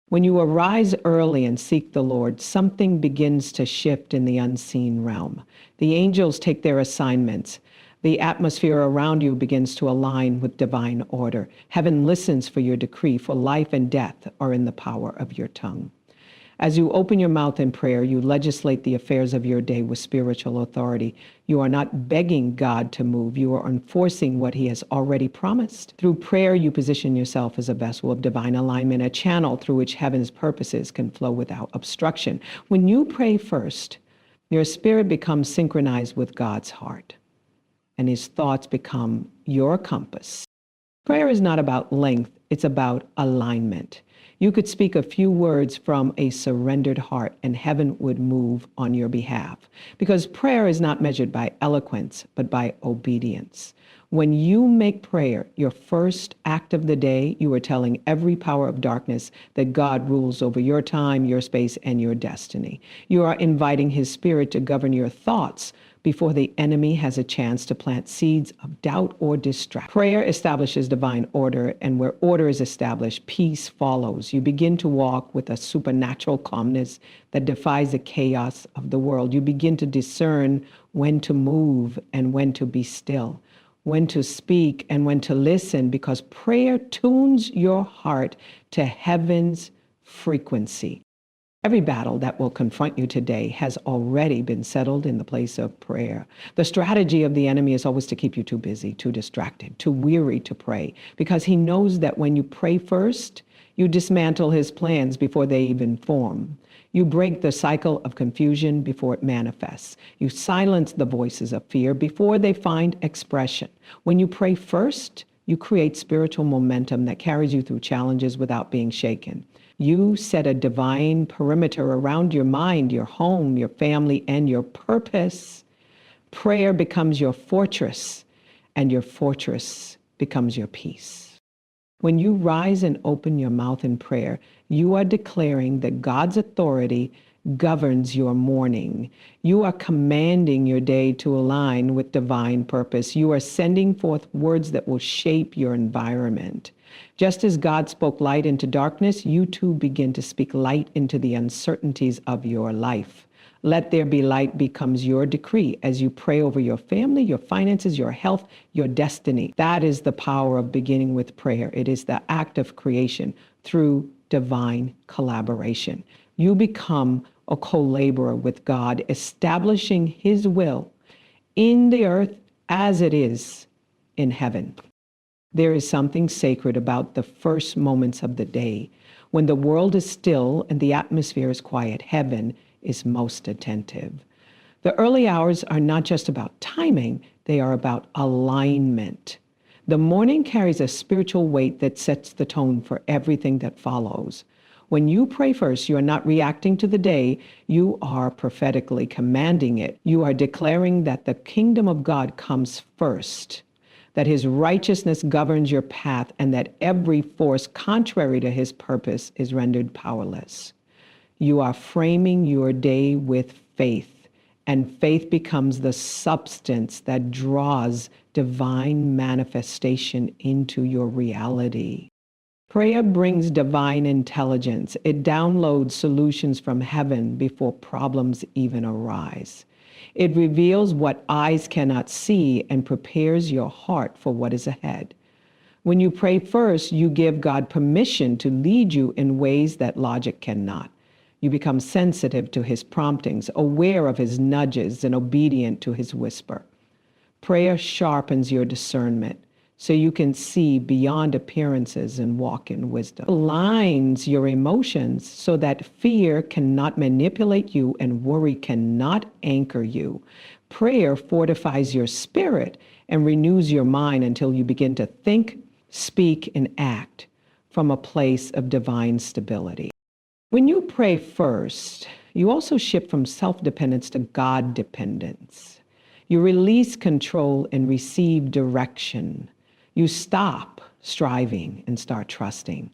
When you arise early and seek the Lord, something begins to shift in the unseen realm. The angels take their assignments. The atmosphere around you begins to align with divine order. Heaven listens for your decree, for life and death are in the power of your tongue. As you open your mouth in prayer, you legislate the affairs of your day with spiritual authority. You are not begging God to move. You are enforcing what he has already promised. Through prayer, you position yourself as a vessel of divine alignment, a channel through which heaven's purposes can flow without obstruction. When you pray first, your spirit becomes synchronized with God's heart, and his thoughts become your compass. Prayer is not about length, it's about alignment. You could speak a few words from a surrendered heart and heaven would move on your behalf. Because prayer is not measured by eloquence, but by obedience. When you make prayer your first act of the day, you are telling every power of darkness that God rules over your time, your space, and your destiny. You are inviting his spirit to govern your thoughts before the enemy has a chance to plant seeds of doubt or distraction. Prayer establishes divine order, and where order is established, peace follows. You begin to walk with a supernatural calmness that defies the chaos of the world. You begin to discern when to move and when to be still, when to speak and when to listen, because prayer tunes your heart to heaven's frequency. Every battle that will confront you today has already been settled in the place of prayer. The strategy of the enemy is always to keep you too busy, too distracted, too weary to pray, because he knows that when you pray first, you dismantle his plans before they even form. You break the cycle of confusion before it manifests. You silence the voices of fear before they find expression. When you pray first, you create spiritual momentum that carries you through challenges without being shaken. You set a divine perimeter around your mind, your home, your family, and your purpose. Prayer becomes your fortress, and your fortress becomes your peace. When you rise and open your mouth in prayer, you are declaring that God's authority governs your morning. You are commanding your day to align with divine purpose. You are sending forth words that will shape your environment. Just as God spoke light into darkness, you too begin to speak light into the uncertainties of your life. Let there be light becomes your decree as you pray over your family, your finances, your health, your destiny. That is the power of beginning with prayer. It is the act of creation through divine collaboration. You become a co-laborer with God, establishing his will in the earth as it is in heaven. There is something sacred about the first moments of the day. When the world is still and the atmosphere is quiet, heaven is most attentive. The early hours are not just about timing, they are about alignment. The morning carries a spiritual weight that sets the tone for everything that follows. When you pray first, you are not reacting to the day, you are prophetically commanding it. You are declaring that the kingdom of God comes first, that his righteousness governs your path, and that every force contrary to his purpose is rendered powerless. You are framing your day with faith, and faith becomes the substance that draws divine manifestation into your reality. Prayer brings divine intelligence. It downloads solutions from heaven before problems even arise. It reveals what eyes cannot see and prepares your heart for what is ahead. When you pray first, you give God permission to lead you in ways that logic cannot. You become sensitive to his promptings, aware of his nudges, and obedient to his whisper. Prayer sharpens your discernment so you can see beyond appearances and walk in wisdom. It aligns your emotions so that fear cannot manipulate you and worry cannot anchor you. Prayer fortifies your spirit and renews your mind until you begin to think, speak, and act from a place of divine stability. When you pray first, you also shift from self-dependence to God-dependence. You release control and receive direction. You stop striving and start trusting.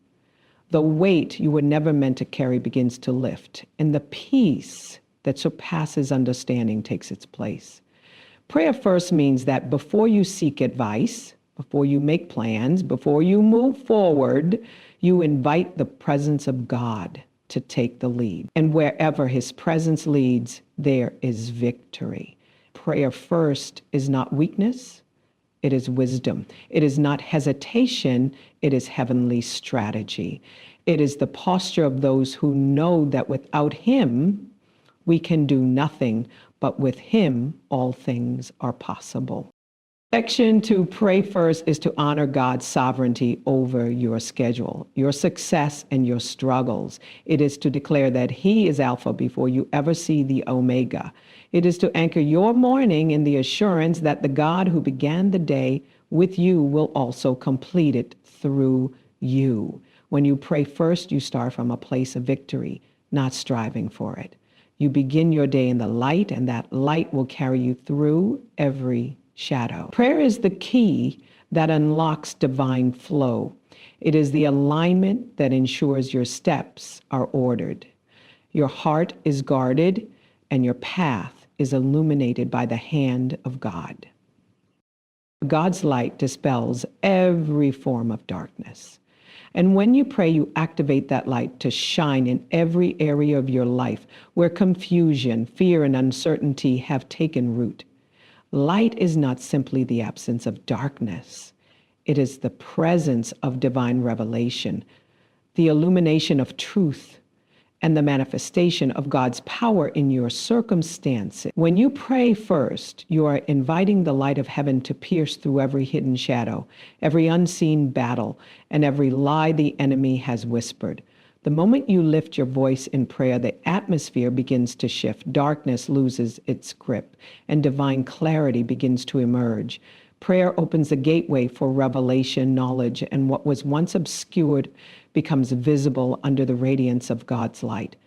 The weight you were never meant to carry begins to lift, and the peace that surpasses understanding takes its place. Prayer first means that before you seek advice, before you make plans, before you move forward, you invite the presence of God to take the lead. And wherever his presence leads, there is victory. prayer first is not weakness, it is wisdom. It is not hesitation, it is heavenly strategy. It is the posture of those who know that without him, we can do nothing, but with him, all things are possible. Section to pray first is to honor God's sovereignty over your schedule, your success, and your struggles. It is to declare that he is Alpha before you ever see the Omega. It is to anchor your morning in the assurance that the God who began the day with you will also complete it through you. When you pray first, you start from a place of victory, not striving for it. You begin your day in the light, and that light will carry you through every shadow. Prayer is the key that unlocks divine flow. It is the alignment that ensures your steps are ordered, your heart is guarded, and your path is illuminated by the hand of God. God's light dispels every form of darkness. And when you pray, you activate that light to shine in every area of your life where confusion, fear, and uncertainty have taken root. Light is not simply the absence of darkness. It is the presence of divine revelation, the illumination of truth, and the manifestation of God's power in your circumstances. When you pray first, you are inviting the light of heaven to pierce through every hidden shadow, every unseen battle, and every lie the enemy has whispered. The moment you lift your voice in prayer, the atmosphere begins to shift. Darkness loses its grip, and divine clarity begins to emerge. Prayer opens a gateway for revelation, knowledge, and what was once obscured becomes visible under the radiance of God's light.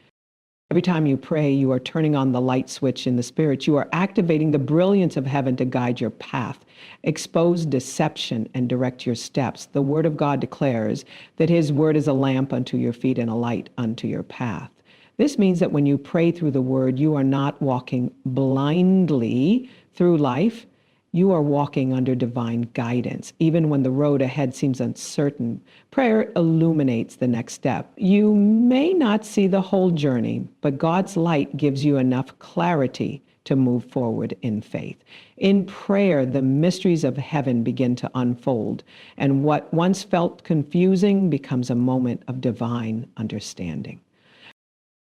Every time you pray, you are turning on the light switch in the spirit. You are activating the brilliance of heaven to guide your path, expose deception, and direct your steps. The word of God declares that his word is a lamp unto your feet and a light unto your path. This means that when you pray through the word, you are not walking blindly through life. You are walking under divine guidance. Even when the road ahead seems uncertain, prayer illuminates the next step. You may not see the whole journey, but God's light gives you enough clarity to move forward in faith. In prayer, the mysteries of heaven begin to unfold, and what once felt confusing becomes a moment of divine understanding.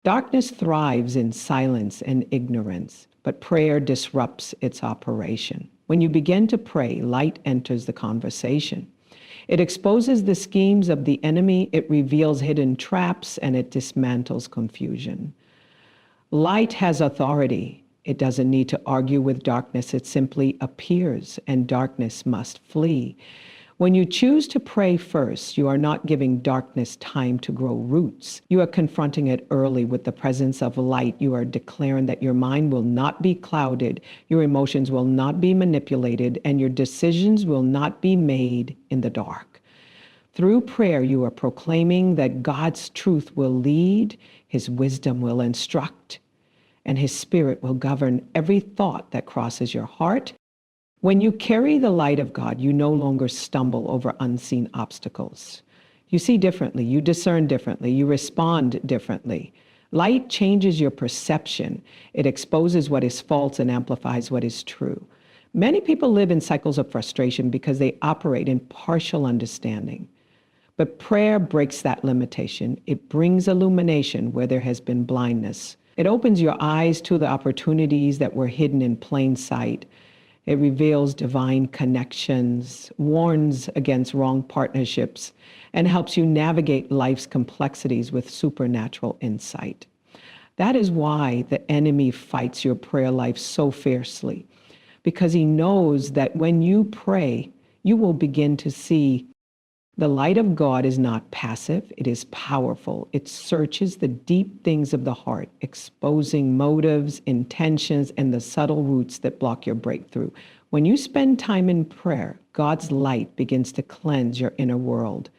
Darkness thrives in silence and ignorance, but prayer disrupts its operation. When you begin to pray, light enters the conversation. It exposes the schemes of the enemy, it reveals hidden traps, and it dismantles confusion. Light has authority. It doesn't need to argue with darkness. It simply appears, and darkness must flee. When you choose to pray first, you are not giving darkness time to grow roots. You are confronting it early with the presence of light. You are declaring that your mind will not be clouded, your emotions will not be manipulated, and your decisions will not be made in the dark. Through prayer, you are proclaiming that God's truth will lead, his wisdom will instruct, and his spirit will govern every thought that crosses your heart. When you carry the light of God, you no longer stumble over unseen obstacles. You see differently, you discern differently, you respond differently. Light changes your perception. It exposes what is false and amplifies what is true. Many people live in cycles of frustration because they operate in partial understanding. But prayer breaks that limitation. It brings illumination where there has been blindness. It opens your eyes to the opportunities that were hidden in plain sight. It reveals divine connections, warns against wrong partnerships, and helps you navigate life's complexities with supernatural insight. That is why the enemy fights your prayer life so fiercely, because he knows that when you pray, you will begin to see the light of God is not passive, it is powerful. It searches the deep things of the heart, exposing motives, intentions, and the subtle roots that block your breakthrough. When you spend time in prayer, God's light begins to cleanse your inner world.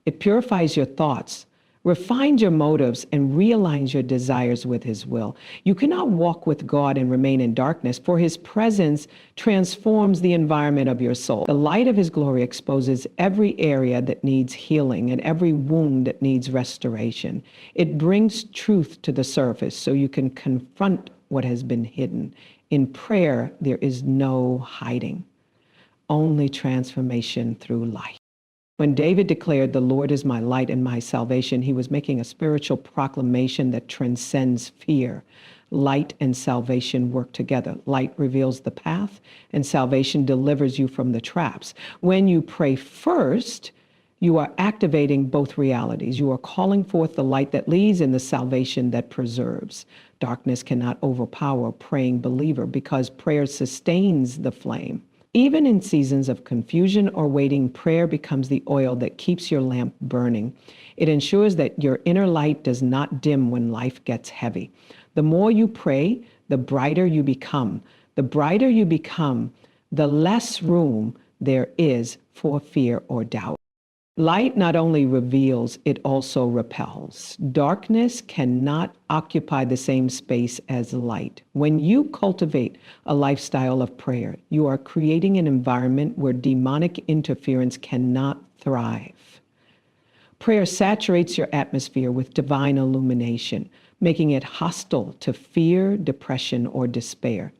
It purifies your thoughts, refines your motives, and realigns your desires with his will. You cannot walk with God and remain in darkness, for his presence transforms the environment of your soul. The light of his glory exposes every area that needs healing and every wound that needs restoration. It brings truth to the surface so you can confront what has been hidden. In prayer, there is no hiding, only transformation through light. When David declared, "The Lord is my light and my salvation," he was making a spiritual proclamation that transcends fear. Light and salvation work together. Light reveals the path, and salvation delivers you from the traps. When you pray first, you are activating both realities. You are calling forth the light that leads and the salvation that preserves. Darkness cannot overpower a praying believer because prayer sustains the flame. Even in seasons of confusion or waiting, prayer becomes the oil that keeps your lamp burning. It ensures that your inner light does not dim when life gets heavy. The more you pray, the brighter you become. The brighter you become, the less room there is for fear or doubt. Light not only reveals, it also repels. Darkness cannot occupy the same space as light. When you cultivate a lifestyle of prayer, you are creating an environment where demonic interference cannot thrive. Prayer saturates your atmosphere with divine illumination, making it hostile to fear, depression, or despair.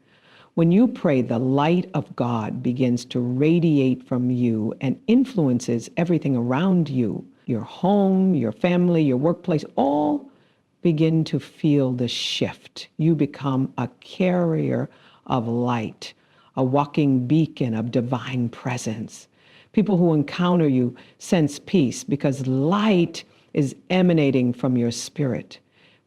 When you pray, the light of God begins to radiate from you and influences everything around you. Your home, your family, your workplace, all begin to feel the shift. You become a carrier of light, a walking beacon of divine presence. People who encounter you sense peace because light is emanating from your spirit.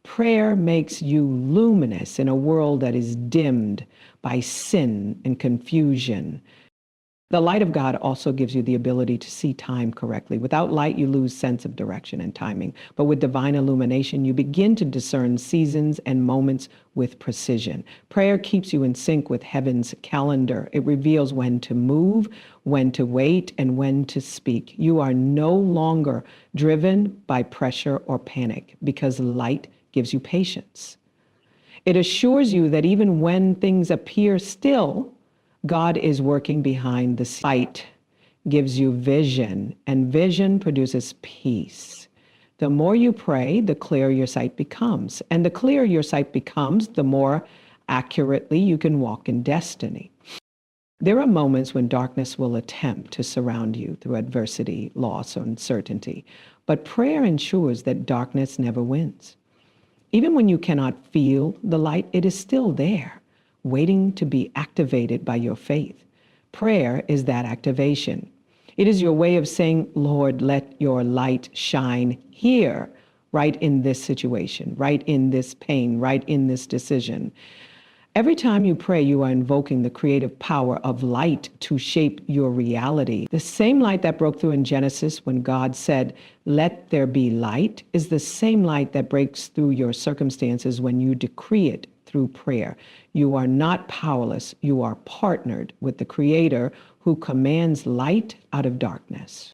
Prayer makes you luminous in a world that is dimmed by sin and confusion. The light of God also gives you the ability to see time correctly. Without light, you lose sense of direction and timing. But with divine illumination, you begin to discern seasons and moments with precision. Prayer keeps you in sync with heaven's calendar. It reveals when to move, when to wait, and when to speak. You are no longer driven by pressure or panic because light gives you patience. It assures you that even when things appear still, God is working behind the sight, gives you vision, and vision produces peace. The more you pray, the clearer your sight becomes. And the clearer your sight becomes, the more accurately you can walk in destiny. There are moments when darkness will attempt to surround you through adversity, loss, or uncertainty. But prayer ensures that darkness never wins. Even when you cannot feel the light, it is still there, waiting to be activated by your faith. Prayer is that activation. It is your way of saying, "Lord, let your light shine here, right in this situation, right in this pain, right in this decision." Every time you pray, you are invoking the creative power of light to shape your reality. The same light that broke through in Genesis when God said, "Let there be light," is the same light that breaks through your circumstances when you decree it through prayer. You are not powerless. You are partnered with the Creator who commands light out of darkness.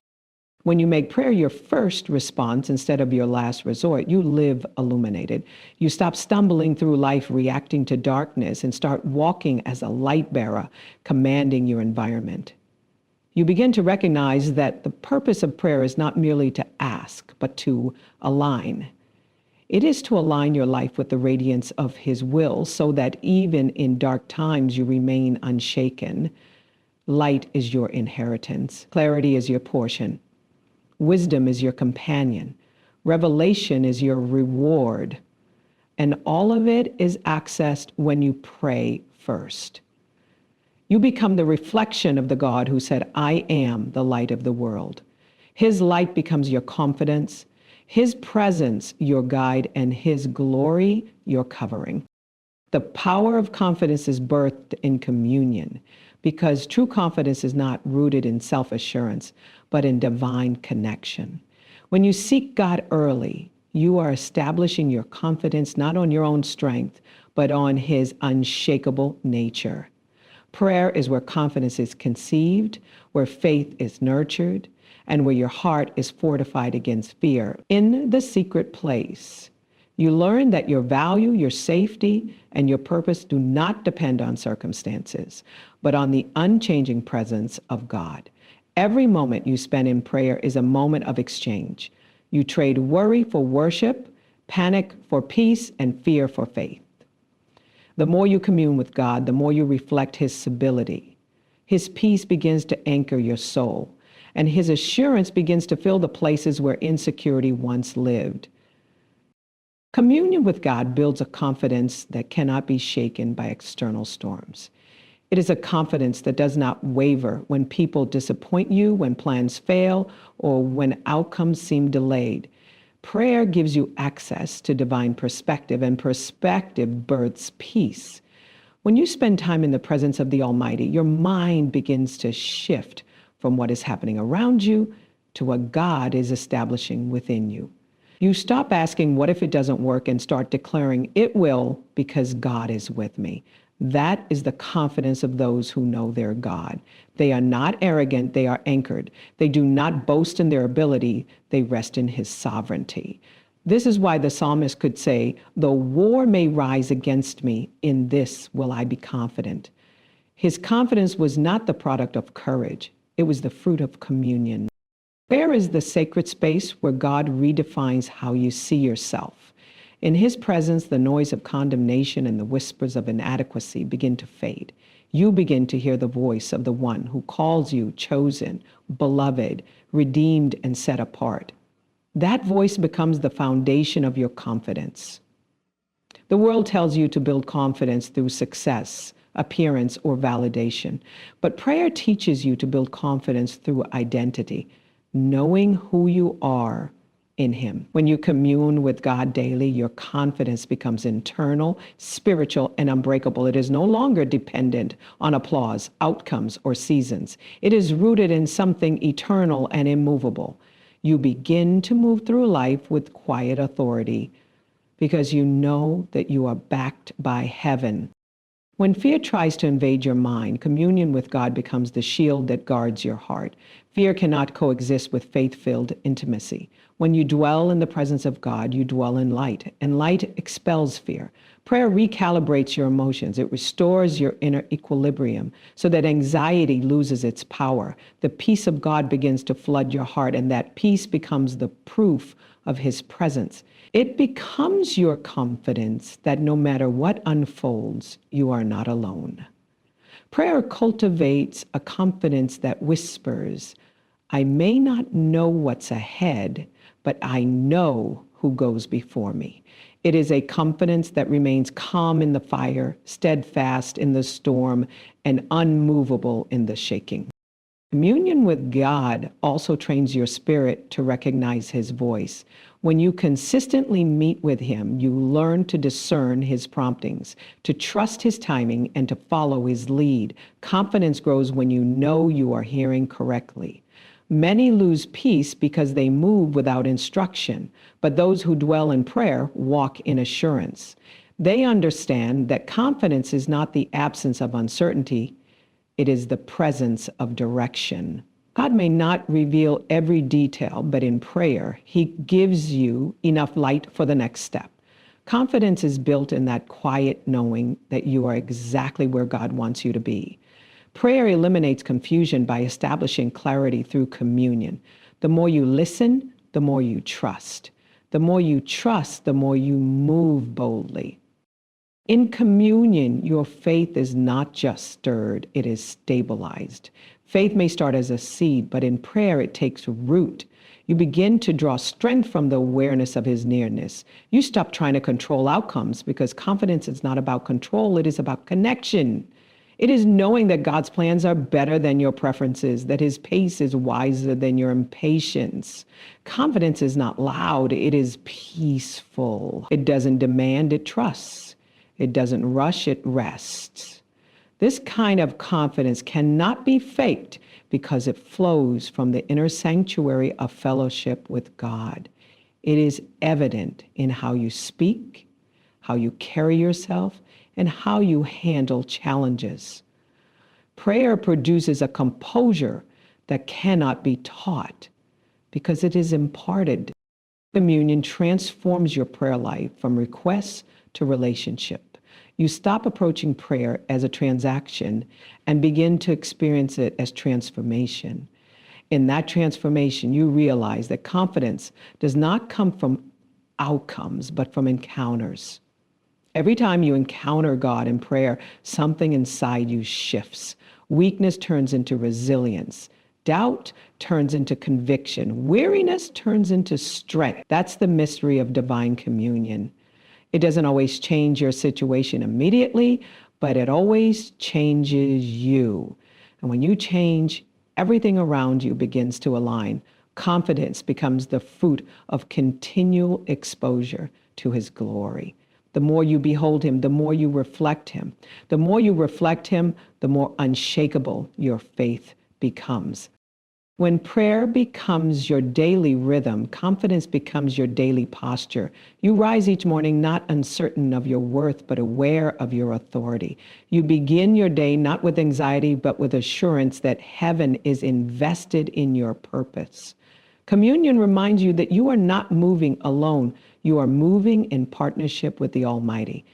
When you make prayer your first response instead of your last resort, you live illuminated. You stop stumbling through life reacting to darkness and start walking as a light bearer, commanding your environment. You begin to recognize that the purpose of prayer is not merely to ask, but to align. It is to align your life with the radiance of His will so that even in dark times you remain unshaken. Light is your inheritance. Clarity is your portion. Wisdom is your companion. Revelation is your reward. And all of it is accessed when you pray first. You become the reflection of the God who said, "I am the light of the world." His light becomes your confidence, His presence your guide, and His glory your covering. The power of confidence is birthed in communion because true confidence is not rooted in self-assurance, but in divine connection. When you seek God early, you are establishing your confidence not on your own strength, but on His unshakable nature. Prayer is where confidence is conceived, where faith is nurtured, and where your heart is fortified against fear. In the secret place, you learn that your value, your safety, and your purpose do not depend on circumstances, but on the unchanging presence of God. Every moment you spend in prayer is a moment of exchange. You trade worry for worship, panic for peace, and fear for faith. The more you commune with God, the more you reflect His stability. His peace begins to anchor your soul, and His assurance begins to fill the places where insecurity once lived. Communion with God builds a confidence that cannot be shaken by external storms. It is a confidence that does not waver when people disappoint you, when plans fail, or when outcomes seem delayed. Prayer gives you access to divine perspective, and perspective births peace. When you spend time in the presence of the Almighty, your mind begins to shift from what is happening around you to what God is establishing within you. You stop asking, what if it doesn't work, and start declaring, it will because God is with me. That is the confidence of those who know their God. They are not arrogant, they are anchored. They do not boast in their ability, they rest in His sovereignty. This is why the psalmist could say, though war may rise against me, in this will I be confident. His confidence was not the product of courage, it was the fruit of communion. Prayer is the sacred space where God redefines how you see yourself. In His presence, the noise of condemnation and the whispers of inadequacy begin to fade. You begin to hear the voice of the one who calls you chosen, beloved, redeemed, and set apart. That voice becomes the foundation of your confidence. The world tells you to build confidence through success, appearance, or validation. But prayer teaches you to build confidence through identity, knowing who you are in Him. When you commune with God daily, your confidence becomes internal, spiritual, and unbreakable. It is no longer dependent on applause, outcomes, or seasons. It is rooted in something eternal and immovable. You begin to move through life with quiet authority because you know that you are backed by heaven. When fear tries to invade your mind, communion with God becomes the shield that guards your heart. Fear cannot coexist with faith-filled intimacy. When you dwell in the presence of God, you dwell in light, and light expels fear. Prayer recalibrates your emotions. It restores your inner equilibrium so that anxiety loses its power. The peace of God begins to flood your heart, and that peace becomes the proof of His presence. It becomes your confidence that no matter what unfolds, you are not alone. Prayer cultivates a confidence that whispers, I may not know what's ahead, but I know who goes before me. It is a confidence that remains calm in the fire, steadfast in the storm, and unmovable in the shaking. Communion with God also trains your spirit to recognize His voice. When you consistently meet with Him, you learn to discern His promptings, to trust His timing, and to follow His lead. Confidence grows when you know you are hearing correctly. Many lose peace because they move without instruction, but those who dwell in prayer walk in assurance. They understand that confidence is not the absence of uncertainty, it is the presence of direction. God may not reveal every detail, but in prayer, He gives you enough light for the next step. Confidence is built in that quiet knowing that you are exactly where God wants you to be. Prayer eliminates confusion by establishing clarity through communion. The more you listen, the more you trust. The more you trust, the more you move boldly. In communion, your faith is not just stirred, it is stabilized. Faith may start as a seed, but in prayer it takes root. You begin to draw strength from the awareness of His nearness. You stop trying to control outcomes because confidence is not about control, it is about connection. It is knowing that God's plans are better than your preferences, that His pace is wiser than your impatience. Confidence is not loud, it is peaceful. It doesn't demand, it trusts. It doesn't rush, it rests. This kind of confidence cannot be faked because it flows from the inner sanctuary of fellowship with God. It is evident in how you speak, how you carry yourself, and how you handle challenges. Prayer produces a composure that cannot be taught. because it is imparted. Communion transforms your prayer life from request to relationship. You stop approaching prayer as a transaction and begin to experience it as transformation. In that transformation, you realize that confidence does not come from outcomes, but from encounters. Every time you encounter God in prayer, something inside you shifts. Weakness turns into resilience. Doubt turns into conviction. Weariness turns into strength. That's the mystery of divine communion. It doesn't always change your situation immediately, but it always changes you. And when you change, everything around you begins to align. Confidence becomes the fruit of continual exposure to his glory. The more you behold him, the more you reflect him. The more you reflect him, the more unshakable your faith becomes. When prayer becomes your daily rhythm, confidence becomes your daily posture. You rise each morning not uncertain of your worth, but aware of your authority. You begin your day not with anxiety, but with assurance that heaven is invested in your purpose. Communion reminds you that you are not moving alone. You are moving in partnership with the Almighty.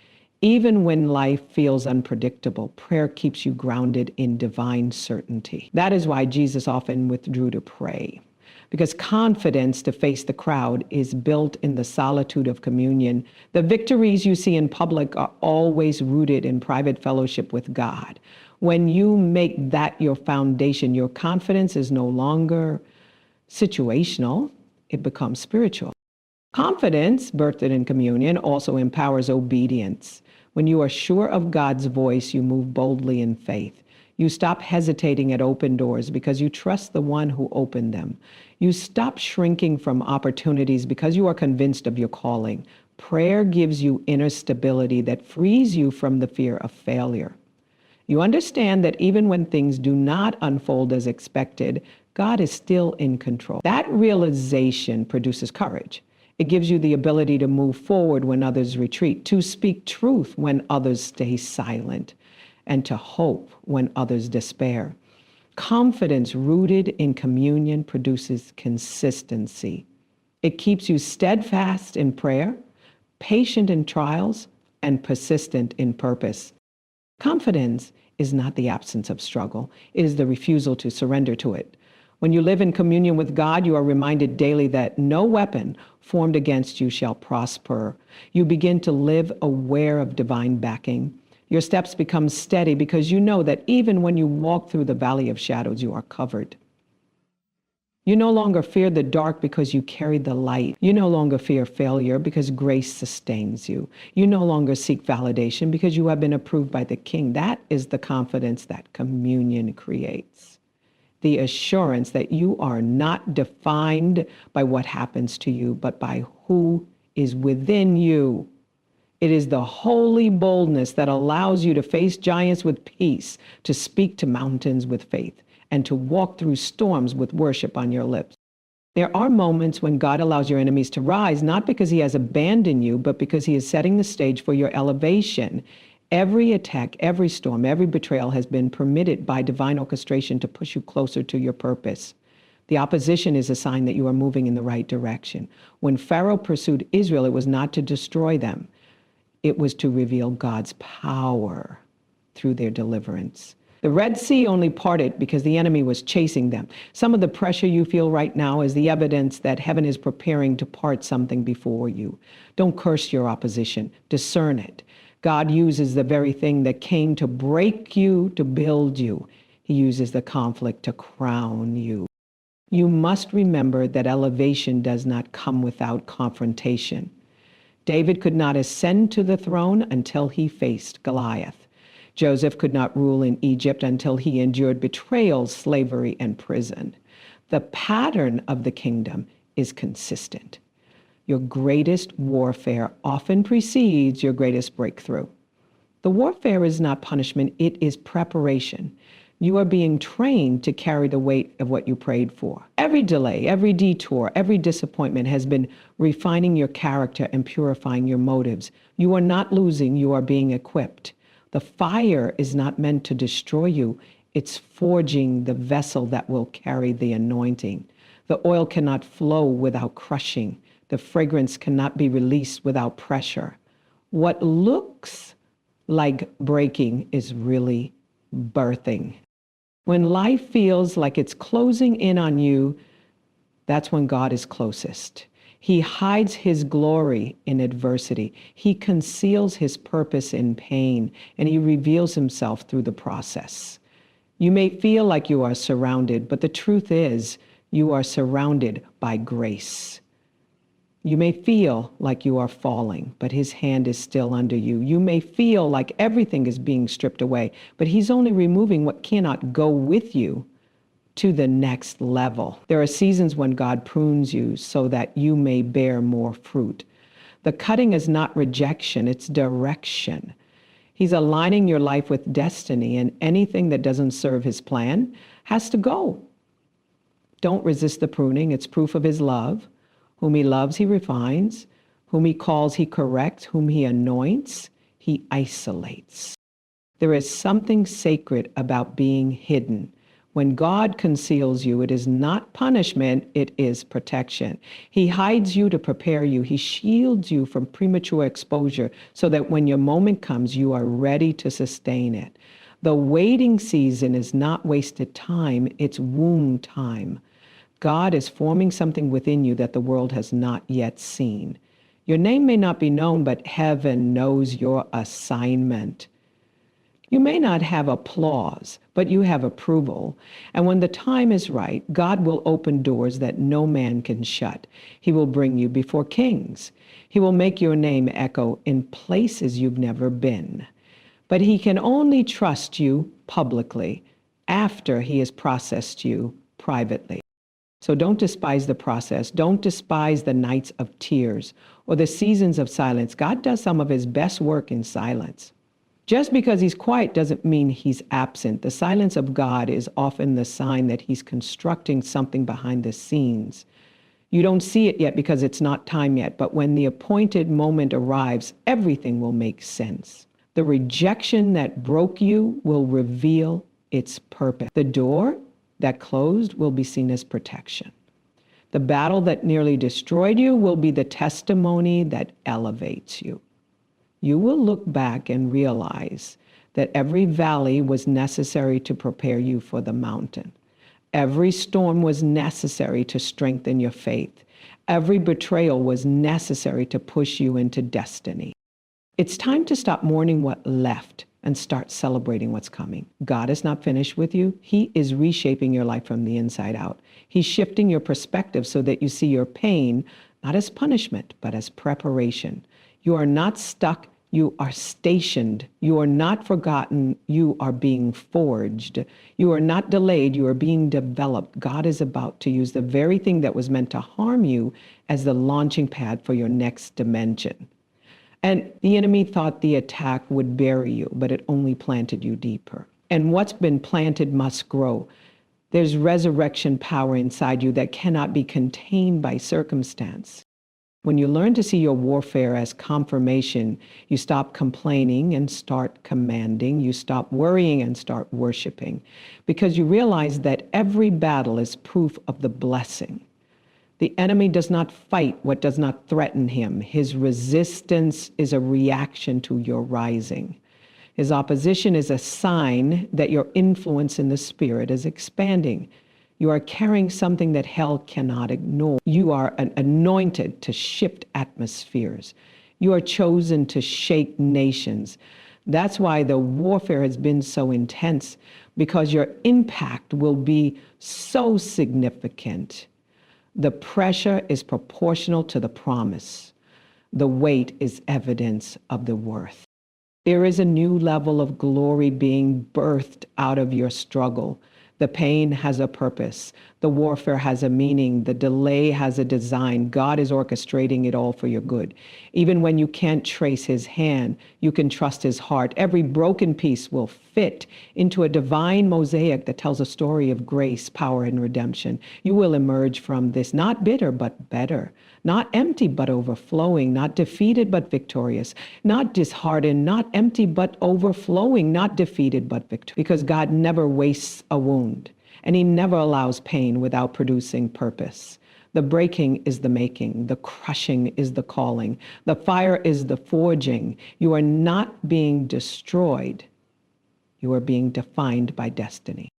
Even when life feels unpredictable, prayer keeps you grounded in divine certainty. That is why Jesus often withdrew to pray, because confidence to face the crowd is built in the solitude of communion. The victories you see in public are always rooted in private fellowship with God. When you make that your foundation, your confidence is no longer situational, it becomes spiritual. Confidence, birthed in communion, also empowers obedience. When you are sure of God's voice, you move boldly in faith. You stop hesitating at open doors because you trust the one who opened them. You stop shrinking from opportunities because you are convinced of your calling. Prayer gives you inner stability that frees you from the fear of failure. You understand that even when things do not unfold as expected, God is still in control. That realization produces courage. It gives you the ability to move forward when others retreat, to speak truth when others stay silent, and to hope when others despair. Confidence rooted in communion produces consistency. It keeps you steadfast in prayer, patient in trials, and persistent in purpose. Confidence is not the absence of struggle. It is the refusal to surrender to it. When you live in communion with God, you are reminded daily that no weapon formed against you shall prosper. You begin to live aware of divine backing. Your steps become steady because you know that even when you walk through the valley of shadows, you are covered. You no longer fear the dark because you carry the light. You no longer fear failure because grace sustains you. You no longer seek validation because you have been approved by the King. That is the confidence that communion creates. The assurance that you are not defined by what happens to you, but by who is within you. It is the holy boldness that allows you to face giants with peace, to speak to mountains with faith, and to walk through storms with worship on your lips. There are moments when God allows your enemies to rise, not because he has abandoned you, but because he is setting the stage for your elevation. Every attack, every storm, every betrayal has been permitted by divine orchestration to push you closer to your purpose. The opposition is a sign that you are moving in the right direction. When Pharaoh pursued Israel, it was not to destroy them. It was to reveal God's power through their deliverance. The Red Sea only parted because the enemy was chasing them. Some of the pressure you feel right now is the evidence that heaven is preparing to part something before you. Don't curse your opposition. Discern it. God uses the very thing that came to break you to build you. He uses the conflict to crown you. You must remember that elevation does not come without confrontation. David could not ascend to the throne until he faced Goliath. Joseph could not rule in Egypt until he endured betrayal, slavery, and prison. The pattern of the kingdom is consistent. Your greatest warfare often precedes your greatest breakthrough. The warfare is not punishment, it is preparation. You are being trained to carry the weight of what you prayed for. Every delay, every detour, every disappointment has been refining your character and purifying your motives. You are not losing, you are being equipped. The fire is not meant to destroy you, it's forging the vessel that will carry the anointing. The oil cannot flow without crushing. The fragrance cannot be released without pressure. What looks like breaking is really birthing. When life feels like it's closing in on you, that's when God is closest. He hides his glory in adversity. He conceals his purpose in pain, and he reveals himself through the process. You may feel like you are surrounded, but the truth is, you are surrounded by grace. You may feel like you are falling, but his hand is still under you. You may feel like everything is being stripped away, but he's only removing what cannot go with you to the next level. There are seasons when God prunes you so that you may bear more fruit. The cutting is not rejection, it's direction. He's aligning your life with destiny, and anything that doesn't serve his plan has to go. Don't resist the pruning. It's proof of his love. Whom he loves, he refines. Whom he calls, he corrects. Whom he anoints, he isolates. There is something sacred about being hidden. When God conceals you, it is not punishment, it is protection. He hides you to prepare you. He shields you from premature exposure so that when your moment comes, you are ready to sustain it. The waiting season is not wasted time, it's womb time. God is forming something within you that the world has not yet seen. Your name may not be known, but heaven knows your assignment. You may not have applause, but you have approval. And when the time is right, God will open doors that no man can shut. He will bring you before kings. He will make your name echo in places you've never been. But he can only trust you publicly after he has processed you privately. So don't despise the process. Don't despise the nights of tears or the seasons of silence. God does some of his best work in silence. Just because he's quiet doesn't mean he's absent. The silence of God is often the sign that he's constructing something behind the scenes. You don't see it yet because it's not time yet, but when the appointed moment arrives, everything will make sense. The rejection that broke you will reveal its purpose. The door that closed will be seen as protection. The battle that nearly destroyed you will be the testimony that elevates you. You will look back and realize that every valley was necessary to prepare you for the mountain. Every storm was necessary to strengthen your faith. Every betrayal was necessary to push you into destiny. It's time to stop mourning what left and start celebrating what's coming. God is not finished with you. He is reshaping your life from the inside out. He's shifting your perspective so that you see your pain not as punishment, but as preparation. You are not stuck. You are stationed. You are not forgotten. You are being forged. You are not delayed. You are being developed. God is about to use the very thing that was meant to harm you as the launching pad for your next dimension. And the enemy thought the attack would bury you, but it only planted you deeper. And what's been planted must grow. There's resurrection power inside you that cannot be contained by circumstance. When you learn to see your warfare as confirmation, you stop complaining and start commanding. You stop worrying and start worshiping, because you realize that every battle is proof of the blessing. The enemy does not fight what does not threaten him. His resistance is a reaction to your rising. His opposition is a sign that your influence in the spirit is expanding. You are carrying something that hell cannot ignore. You are anointed to shift atmospheres. You are chosen to shake nations. That's why the warfare has been so intense, because your impact will be so significant. The pressure is proportional to the promise. The weight is evidence of the worth. There is a new level of glory being birthed out of your struggle. The pain has a purpose. The warfare has a meaning. The delay has a design. God is orchestrating it all for your good. Even when you can't trace his hand, you can trust his heart. Every broken piece will fit into a divine mosaic that tells a story of grace, power, and redemption. You will emerge from this not bitter, but better. Not empty, but overflowing. Not defeated, but victorious. Not disheartened, not empty, but overflowing. Not defeated, but victorious. Because God never wastes a wound. and he never allows pain without producing purpose. The breaking is the making. The crushing is the calling. The fire is the forging. You are not being destroyed. You are being defined by destiny.